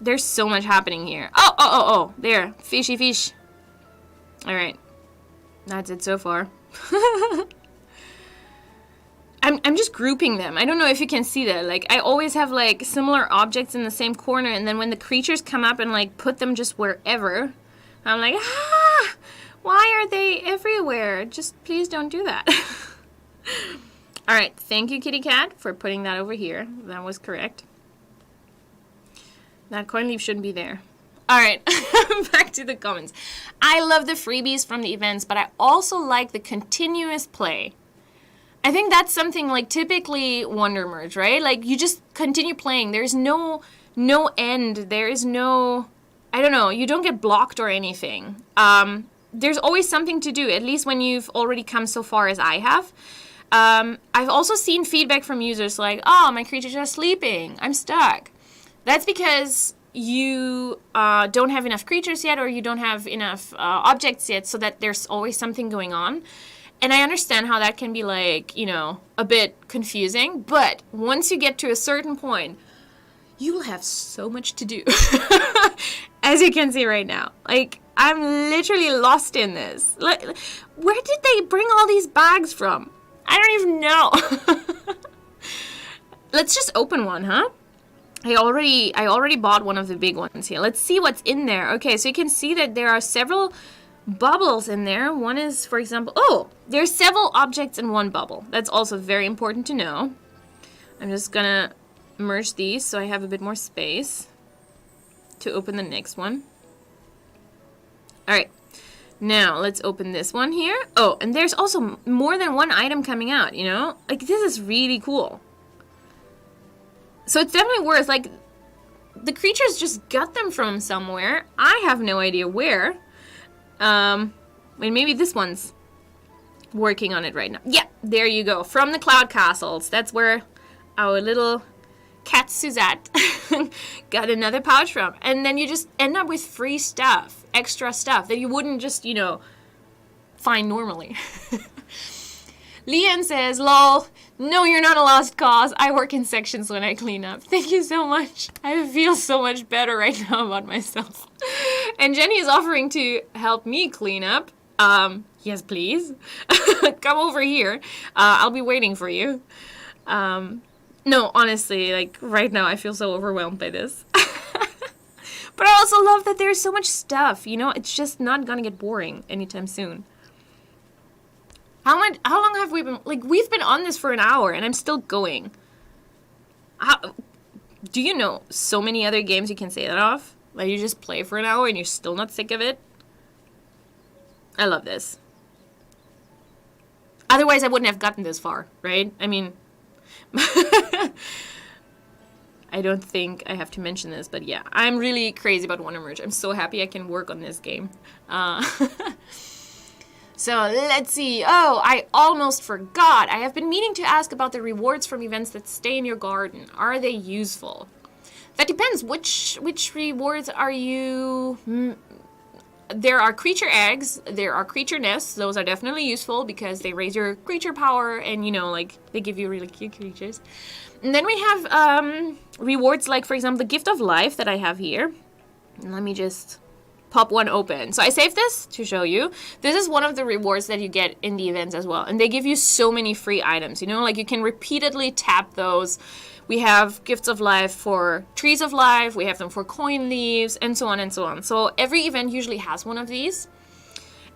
There's so much happening here. Oh, there. Fishy fish. All right. That's it so far. I'm just grouping them. I don't know if you can see that. Like, I always have, like, similar objects in the same corner, and then when the creatures come up and, like, put them just wherever, I'm like, why are they everywhere? Just please don't do that. All right. Thank you, Kitty Cat, for putting that over here. That was correct. That coin leaf shouldn't be there. All right. Back to the comments. I love the freebies from the events, but I also like the continuous play. I think that's something like typically Wonder Merge, right? Like you just continue playing. There's no end. There is no, I don't know, you don't get blocked or anything. There's always something to do, at least when you've already come so far as I have. I've also seen feedback from users like, oh, my creatures are sleeping. I'm stuck. That's because you don't have enough creatures yet, or you don't have enough objects yet, so that there's always something going on. And I understand how that can be like, a bit confusing. But once you get to a certain point, you'll have so much to do. As you can see right now. Like, I'm literally lost in this. Where did they bring all these bags from? I don't even know. Let's just open one, huh? I already bought one of the big ones here. Let's see what's in there. Okay, so you can see that there are several bubbles in there. One is, for example, there's several objects in one bubble. That's also very important to know. I'm just gonna merge these so I have a bit more space to open the next one. All right, now let's open this one here. Oh, and there's also more than one item coming out, Like, this is really cool. So it's definitely worth, like, the creatures just got them from somewhere. I have no idea where. Maybe this one's working on it right now. Yeah, there you go. From the Cloud Castles. That's where our little cat Suzette got another pouch from. And then you just end up with free stuff, extra stuff that you wouldn't just, find normally. Leanne says, lol, no, you're not a lost cause. I work in sections when I clean up. Thank you so much. I feel so much better right now about myself. And Jenny is offering to help me clean up. Yes, please. Come over here. I'll be waiting for you. No, honestly, like right now I feel so overwhelmed by this. But I also love that there's so much stuff, it's just not gonna get boring anytime soon. How long have we been, we've been on this for an hour and I'm still going. Do you know so many other games you can say that off? Like, you just play for an hour and you're still not sick of it? I love this. Otherwise, I wouldn't have gotten this far, right? I mean, I don't think I have to mention this, but yeah, I'm really crazy about Wonder Merge. I'm so happy I can work on this game. So let's see. Oh, I almost forgot. I have been meaning to ask about the rewards from events that stay in your garden. Are they useful? That depends. Which rewards are you... There are creature eggs. There are creature nests. Those are definitely useful because they raise your creature power and, you know, like, they give you really cute creatures. And then we have rewards like, for example, the Gift of Life that I have here. And let me just pop one open. So I saved this to show you. This is one of the rewards that you get in the events as well. And they give you so many free items, you know, like you can repeatedly tap those. We have Gifts of Life for Trees of Life. We have them for coin leaves and so on and so on. So every event usually has one of these.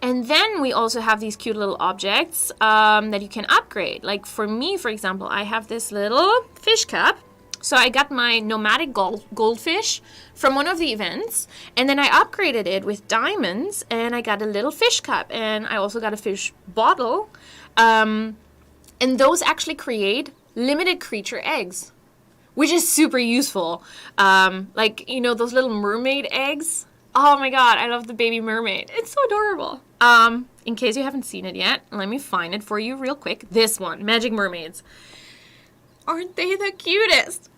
And then we also have these cute little objects that you can upgrade. Like for me, for example, I have this little fish cup. So I got my nomadic goldfish from one of the events, and then I upgraded it with diamonds, and I got a little fish cup, and I also got a fish bottle. And those actually create limited creature eggs, which is super useful. Like, you know, those little mermaid eggs. Oh my god, I love the baby mermaid. It's so adorable. In case you haven't seen it yet, let me find it for you real quick. This one, Magic Mermaids. Aren't they the cutest?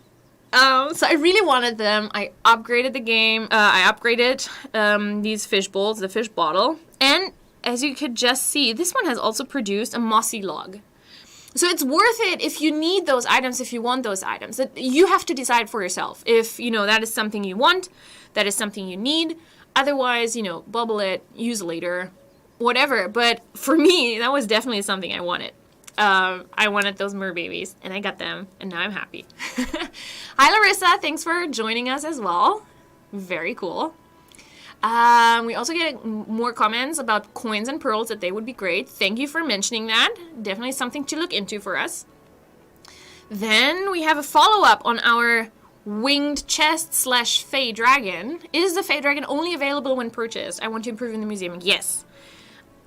So I really wanted them. I upgraded the game. I upgraded these fish bowls, the fish bottle. And as you could just see, this one has also produced a mossy log. So it's worth it if you need those items, if you want those items. You have to decide for yourself if, you know, that is something you want, that is something you need. Otherwise, you know, bubble it, use later, whatever. But for me, that was definitely something I wanted. I wanted those merbabies, and I got them, and now I'm happy. Hi, Larissa. Thanks for joining us as well. Very cool. We also get more comments about coins and pearls, that they would be great. Thank you for mentioning that. Definitely something to look into for us. Then we have a follow-up on our winged chest / Fey Dragon. Is the Fey Dragon only available when purchased? I want to improve in the museum. Yes,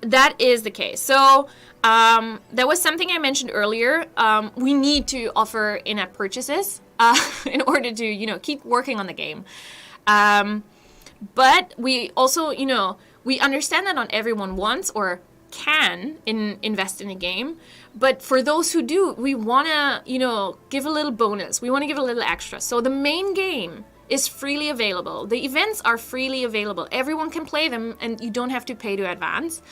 that is the case. So that was something I mentioned earlier. We need to offer in-app purchases in order to, you know, keep working on the game. But we also, you know, we understand that not everyone wants or can invest in a game. But for those who do, we want to, you know, give a little bonus. We want to give a little extra. So the main game is freely available. The events are freely available. Everyone can play them, and you don't have to pay to advance.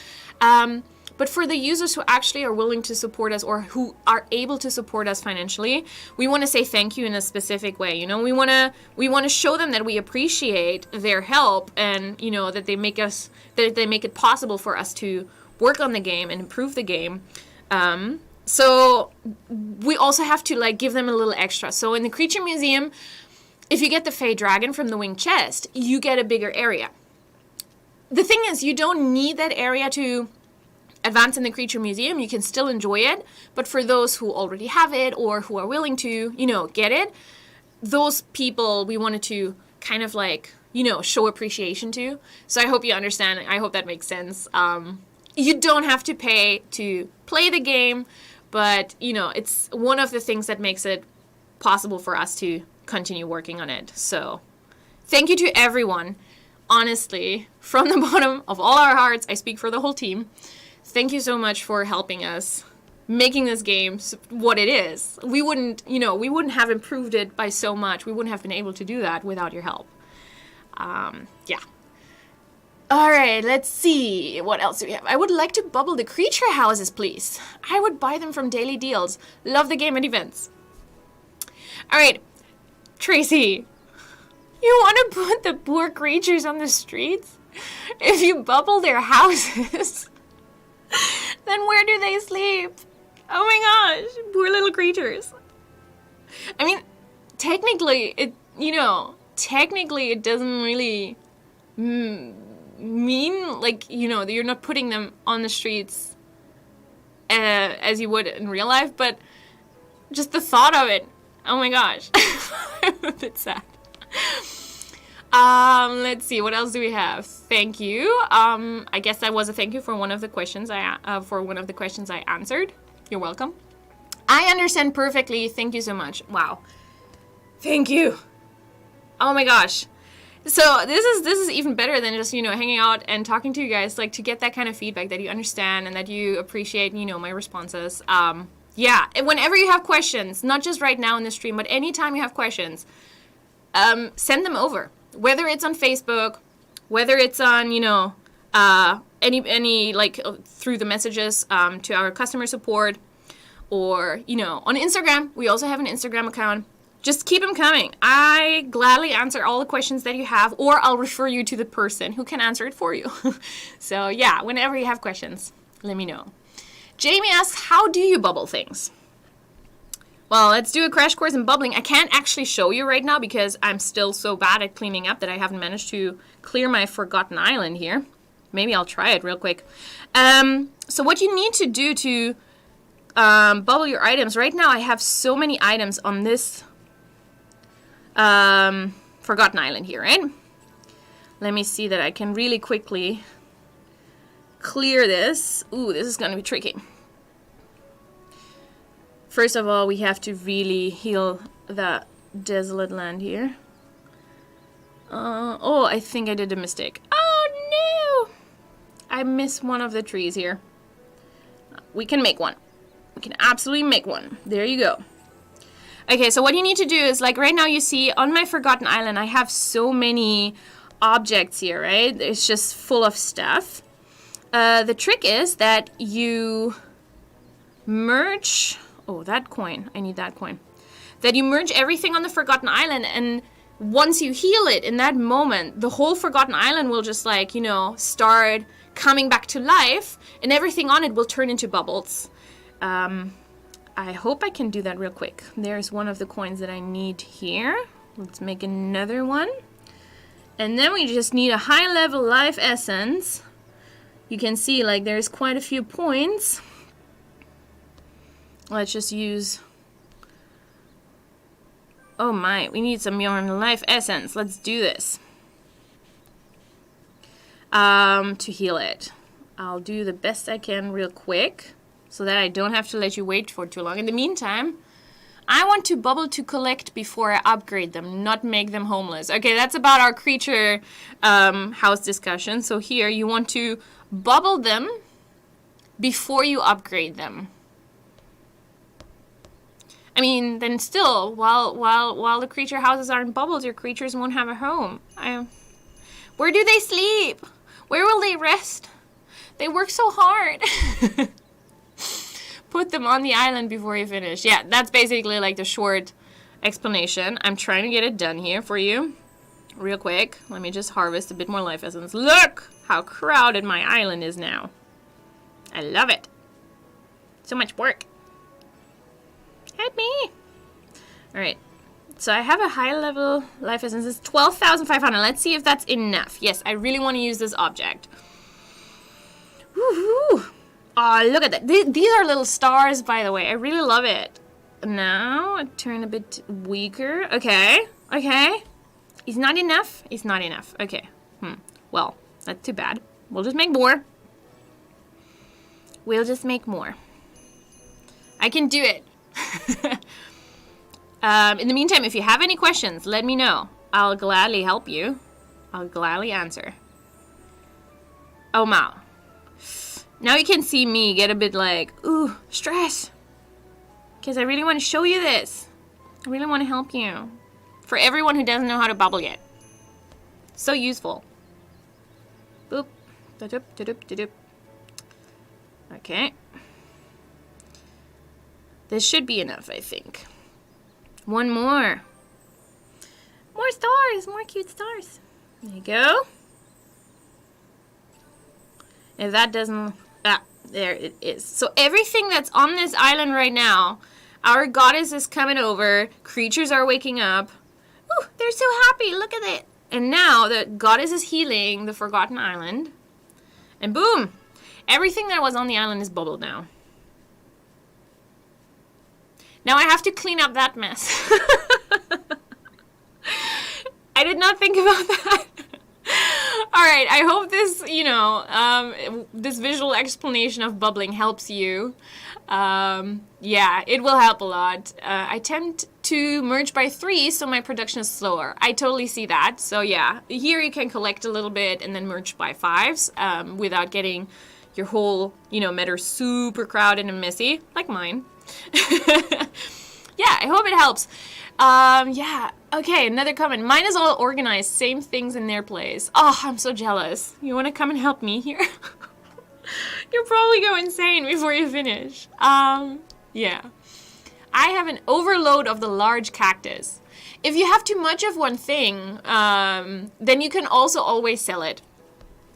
But for the users who actually are willing to support us or who are able to support us financially, we want to say thank you in a specific way. You know, we want to show them that we appreciate their help, and, you know, that they make it possible for us to work on the game and improve the game. So we also have to, like, give them a little extra. So in the Creature Museum, if you get the Fey Dragon from the winged chest, you get a bigger area. The thing is, you don't need that area to advance in the Creature Museum. You can still enjoy it, but for those who already have it or who are willing to, you know, get it, those people we wanted to kind of, like, you know, show appreciation to. So I hope you understand. I hope that makes sense. You don't have to pay to play the game, but, you know, it's one of the things that makes it possible for us to continue working on it. So thank you to everyone. Honestly, from the bottom of all our hearts, I speak for the whole team. Thank you so much for helping us making this game what it is. We wouldn't have improved it by so much. We wouldn't have been able to do that without your help. Yeah. All right, let's see. What else do we have? I would like to bubble the creature houses, please. I would buy them from daily deals. Love the game and events. All right, Tracy. You want to put the poor creatures on the streets? If you bubble their houses... then where do they sleep? Oh my gosh, poor little creatures. I mean, technically it doesn't really mean, like, you know, that you're not putting them on the streets as you would in real life, but just the thought of it Oh my gosh. I'm a bit sad. Let's see, what else do we have? Thank you. I guess that was a thank you for one of the questions I answered. You're welcome. I understand perfectly. Thank you so much. Wow. Thank you. Oh my gosh. So this is even better than just, hanging out and talking to you guys, like to get that kind of feedback that you understand and that you appreciate, my responses. Yeah, whenever you have questions, not just right now in the stream, but anytime you have questions, send them over. Whether it's on Facebook, whether it's on, any like through the messages to our customer support, or, on Instagram. We also have an Instagram account. Just keep them coming. I gladly answer all the questions that you have, or I'll refer you to the person who can answer it for you. So yeah, whenever you have questions, let me know. Jamie asks, how do you bubble things? Well, let's do a crash course in bubbling. I can't actually show you right now because I'm still so bad at cleaning up that I haven't managed to clear my forgotten island here. Maybe I'll try it real quick. So what you need to do to bubble your items. Right now I have so many items on this forgotten island here, right? Let me see that I can really quickly clear this. Ooh, this is going to be tricky. First of all, we have to really heal that desolate land here. Oh, I think I did a mistake. Oh no! I missed one of the trees here. We can make one. We can absolutely make one. There you go. Okay, so what you need to do is, like right now you see on my forgotten island, I have so many objects here, right? It's just full of stuff. The trick is that you merge... Oh, that coin. I need that coin. That you merge everything on the forgotten island, and once you heal it, in that moment, the whole forgotten island will just like, start coming back to life, and everything on it will turn into bubbles. I hope I can do that real quick. There's one of the coins that I need here. Let's make another one. And then we just need a high level life essence. You can see like there's quite a few points. Let's just use... Oh my, we need some more life essence. Let's do this. To heal it. I'll do the best I can real quick so that I don't have to let you wait for too long. In the meantime, I want to bubble to collect before I upgrade them, not make them homeless. Okay, that's about our creature house discussion. So here, you want to bubble them before you upgrade them. I mean, then still, while the creature houses aren't bubbled, your creatures won't have a home. Where do they sleep? Where will they rest? They work so hard. Put them on the island before you finish. Yeah, that's basically like the short explanation. I'm trying to get it done here for you. Real quick. Let me just harvest a bit more life essence. Look how crowded my island is now. I love it. So much work. Help me. Alright. So I have a high level life essence. It's 12,500. Let's see if that's enough. Yes, I really want to use this object. Woohoo! Oh, look at that. These are little stars, by the way. I really love it. Now, I turn a bit weaker. Okay. Okay. Is not enough? It's not enough. Okay. Well, that's too bad. We'll just make more. We'll just make more. I can do it. In the meantime, if you have any questions, let me know. I'll gladly help you. I'll gladly answer. Oh, wow. Now you can see me get a bit like, ooh, stress. Because I really want to show you this. I really want to help you. For everyone who doesn't know how to bubble yet. So useful. Boop. Da-doop, da-doop, da-doop. Okay. This should be enough, I think. One more. More stars. More cute stars. There you go. If that doesn't... Ah, there it is. So everything that's on this island right now, our goddess is coming over. Creatures are waking up. Ooh, they're so happy. Look at it. And now the goddess is healing the forgotten island. And boom. Everything that was on the island is bubbled now. Now I have to clean up that mess. I did not think about that. All right, I hope this, this visual explanation of bubbling helps you. Yeah, it will help a lot. I tend to merge by 3, so my production is slower. I totally see that. So yeah, here you can collect a little bit and then merge by 5s without getting your whole, meta super crowded and messy, like mine. Yeah, I hope it helps. Yeah, okay, another comment. Mine is all organized, same things in their place. Oh, I'm so jealous. You want to come and help me here? You'll probably go insane before you finish. Yeah. I have an overload of the large cactus. If you have too much of one thing, then you can also always sell it.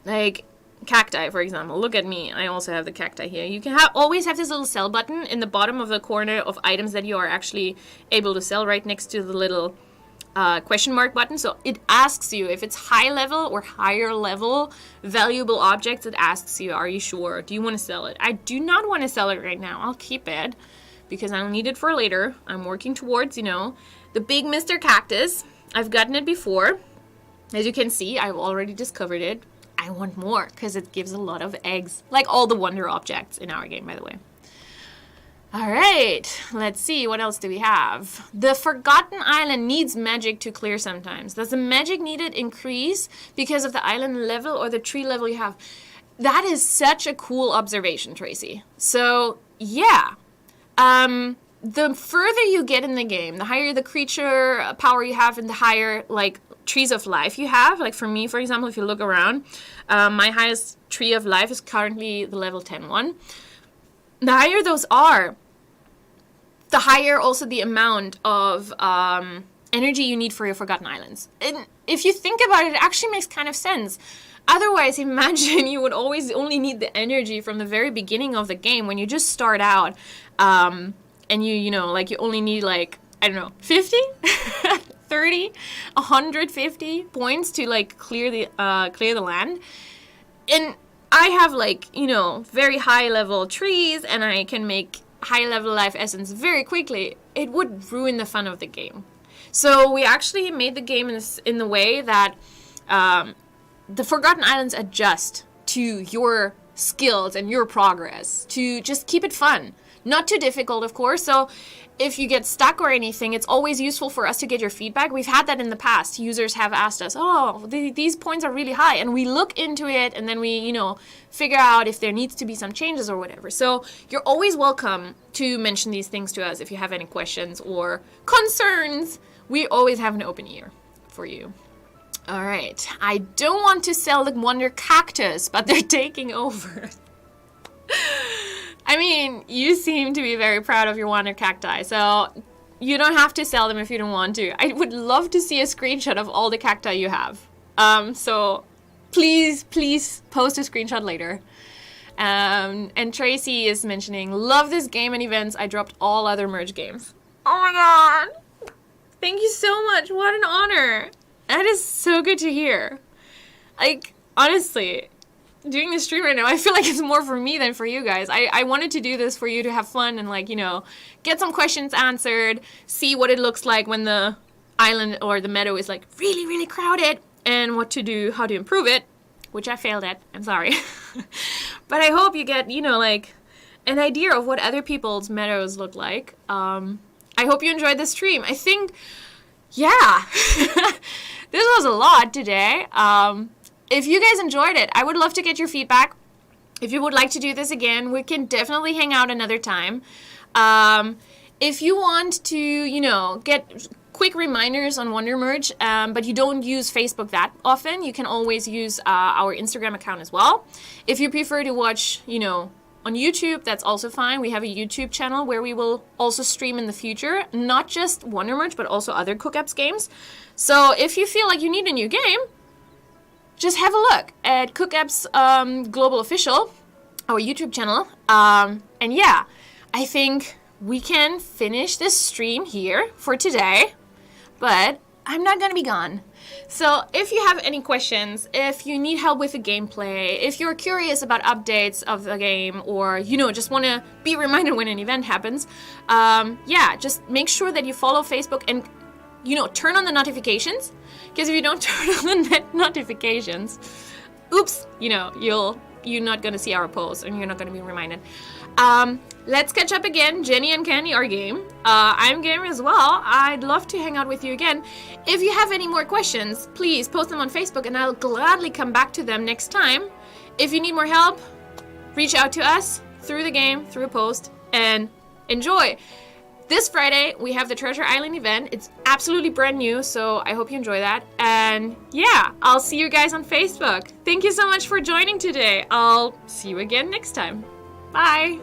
Like cacti, for example. Look at me. I also have the cacti here. You can always have this little sell button in the bottom of the corner of items that you are actually able to sell, right next to the little question mark button. So it asks you if it's high level or higher level valuable objects. It asks you, are you sure? Do you want to sell it? I do not want to sell it right now. I'll keep it because I'll need it for later. I'm working towards, the big Mr. Cactus. I've gotten it before. As you can see, I've already discovered it. I want more because it gives a lot of eggs, like all the wonder objects in our game, by the way. All right, let's see, what else do we have? The Forgotten Island needs magic to clear sometimes. Does the magic needed increase because of the island level or the tree level you have? That is such a cool observation, Tracy. So, yeah. The further you get in the game, the higher the creature power you have and the higher, trees of life you have. Like for me, for example, if you look around, my highest tree of life is currently the level 10 one. The higher those are, the higher also the amount of energy you need for your Forgotten Islands. And if you think about it, it actually makes kind of sense. Otherwise, imagine you would always only need the energy from the very beginning of the game when you just start out, and you only need 50, 30, 150 points to clear the land. And I have very high level trees and I can make high level life essence very quickly. It would ruin the fun of the game. So we actually made the game in the way that the Forgotten Islands adjust to your skills and your progress to just keep it fun. Not too difficult, of course. So if you get stuck or anything, it's always useful for us to get your feedback. We've had that in the past. Users have asked us, these points are really high. And we look into it and then we, figure out if there needs to be some changes or whatever. So you're always welcome to mention these things to us if you have any questions or concerns. We always have an open ear for you. All right. I don't want to sell the Wonder Cactus, but they're taking over. I mean, you seem to be very proud of your Wonder Cacti, so you don't have to sell them if you don't want to. I would love to see a screenshot of all the cacti you have. So please post a screenshot later. And Tracy is mentioning, love this game and events. I dropped all other merge games. Oh my god. Thank you so much. What an honor. That is so good to hear. Honestly, doing this stream right now, I feel like it's more for me than for you guys. I wanted to do this for you to have fun and get some questions answered, see what it looks like when the island or the meadow is really, really crowded and what to do, how to improve it, which I failed at. I'm sorry. But I hope you get, an idea of what other people's meadows look like. I hope you enjoyed this stream. I think, yeah, this was a lot today. If you guys enjoyed it, I would love to get your feedback. If you would like to do this again, we can definitely hang out another time. If you want to, get quick reminders on Wonder Merge, but you don't use Facebook that often, you can always use our Instagram account as well. If you prefer to watch, on YouTube, that's also fine. We have a YouTube channel where we will also stream in the future, not just Wonder Merge, but also other CookApps games. So if you feel like you need a new game, just have a look at CookApps Global Official, our YouTube channel. And yeah, I think we can finish this stream here for today, but I'm not going to be gone. So if you have any questions, if you need help with the gameplay, if you're curious about updates of the game, or, you know, just want to be reminded when an event happens, yeah, just make sure that you follow Facebook and, you know, turn on the notifications. Because if you don't turn on the notifications, oops, you know, you're not going to see our posts and you're not going to be reminded. Let's catch up again. Jenny and Candy are game. I'm game as well. I'd love to hang out with you again. If you have any more questions, please post them on Facebook and I'll gladly come back to them next time. If you need more help, reach out to us through the game, through a post, and enjoy. This Friday, we have the Treasure Island event. It's absolutely brand new, so I hope you enjoy that. And yeah, I'll see you guys on Facebook. Thank you so much for joining today. I'll see you again next time. Bye.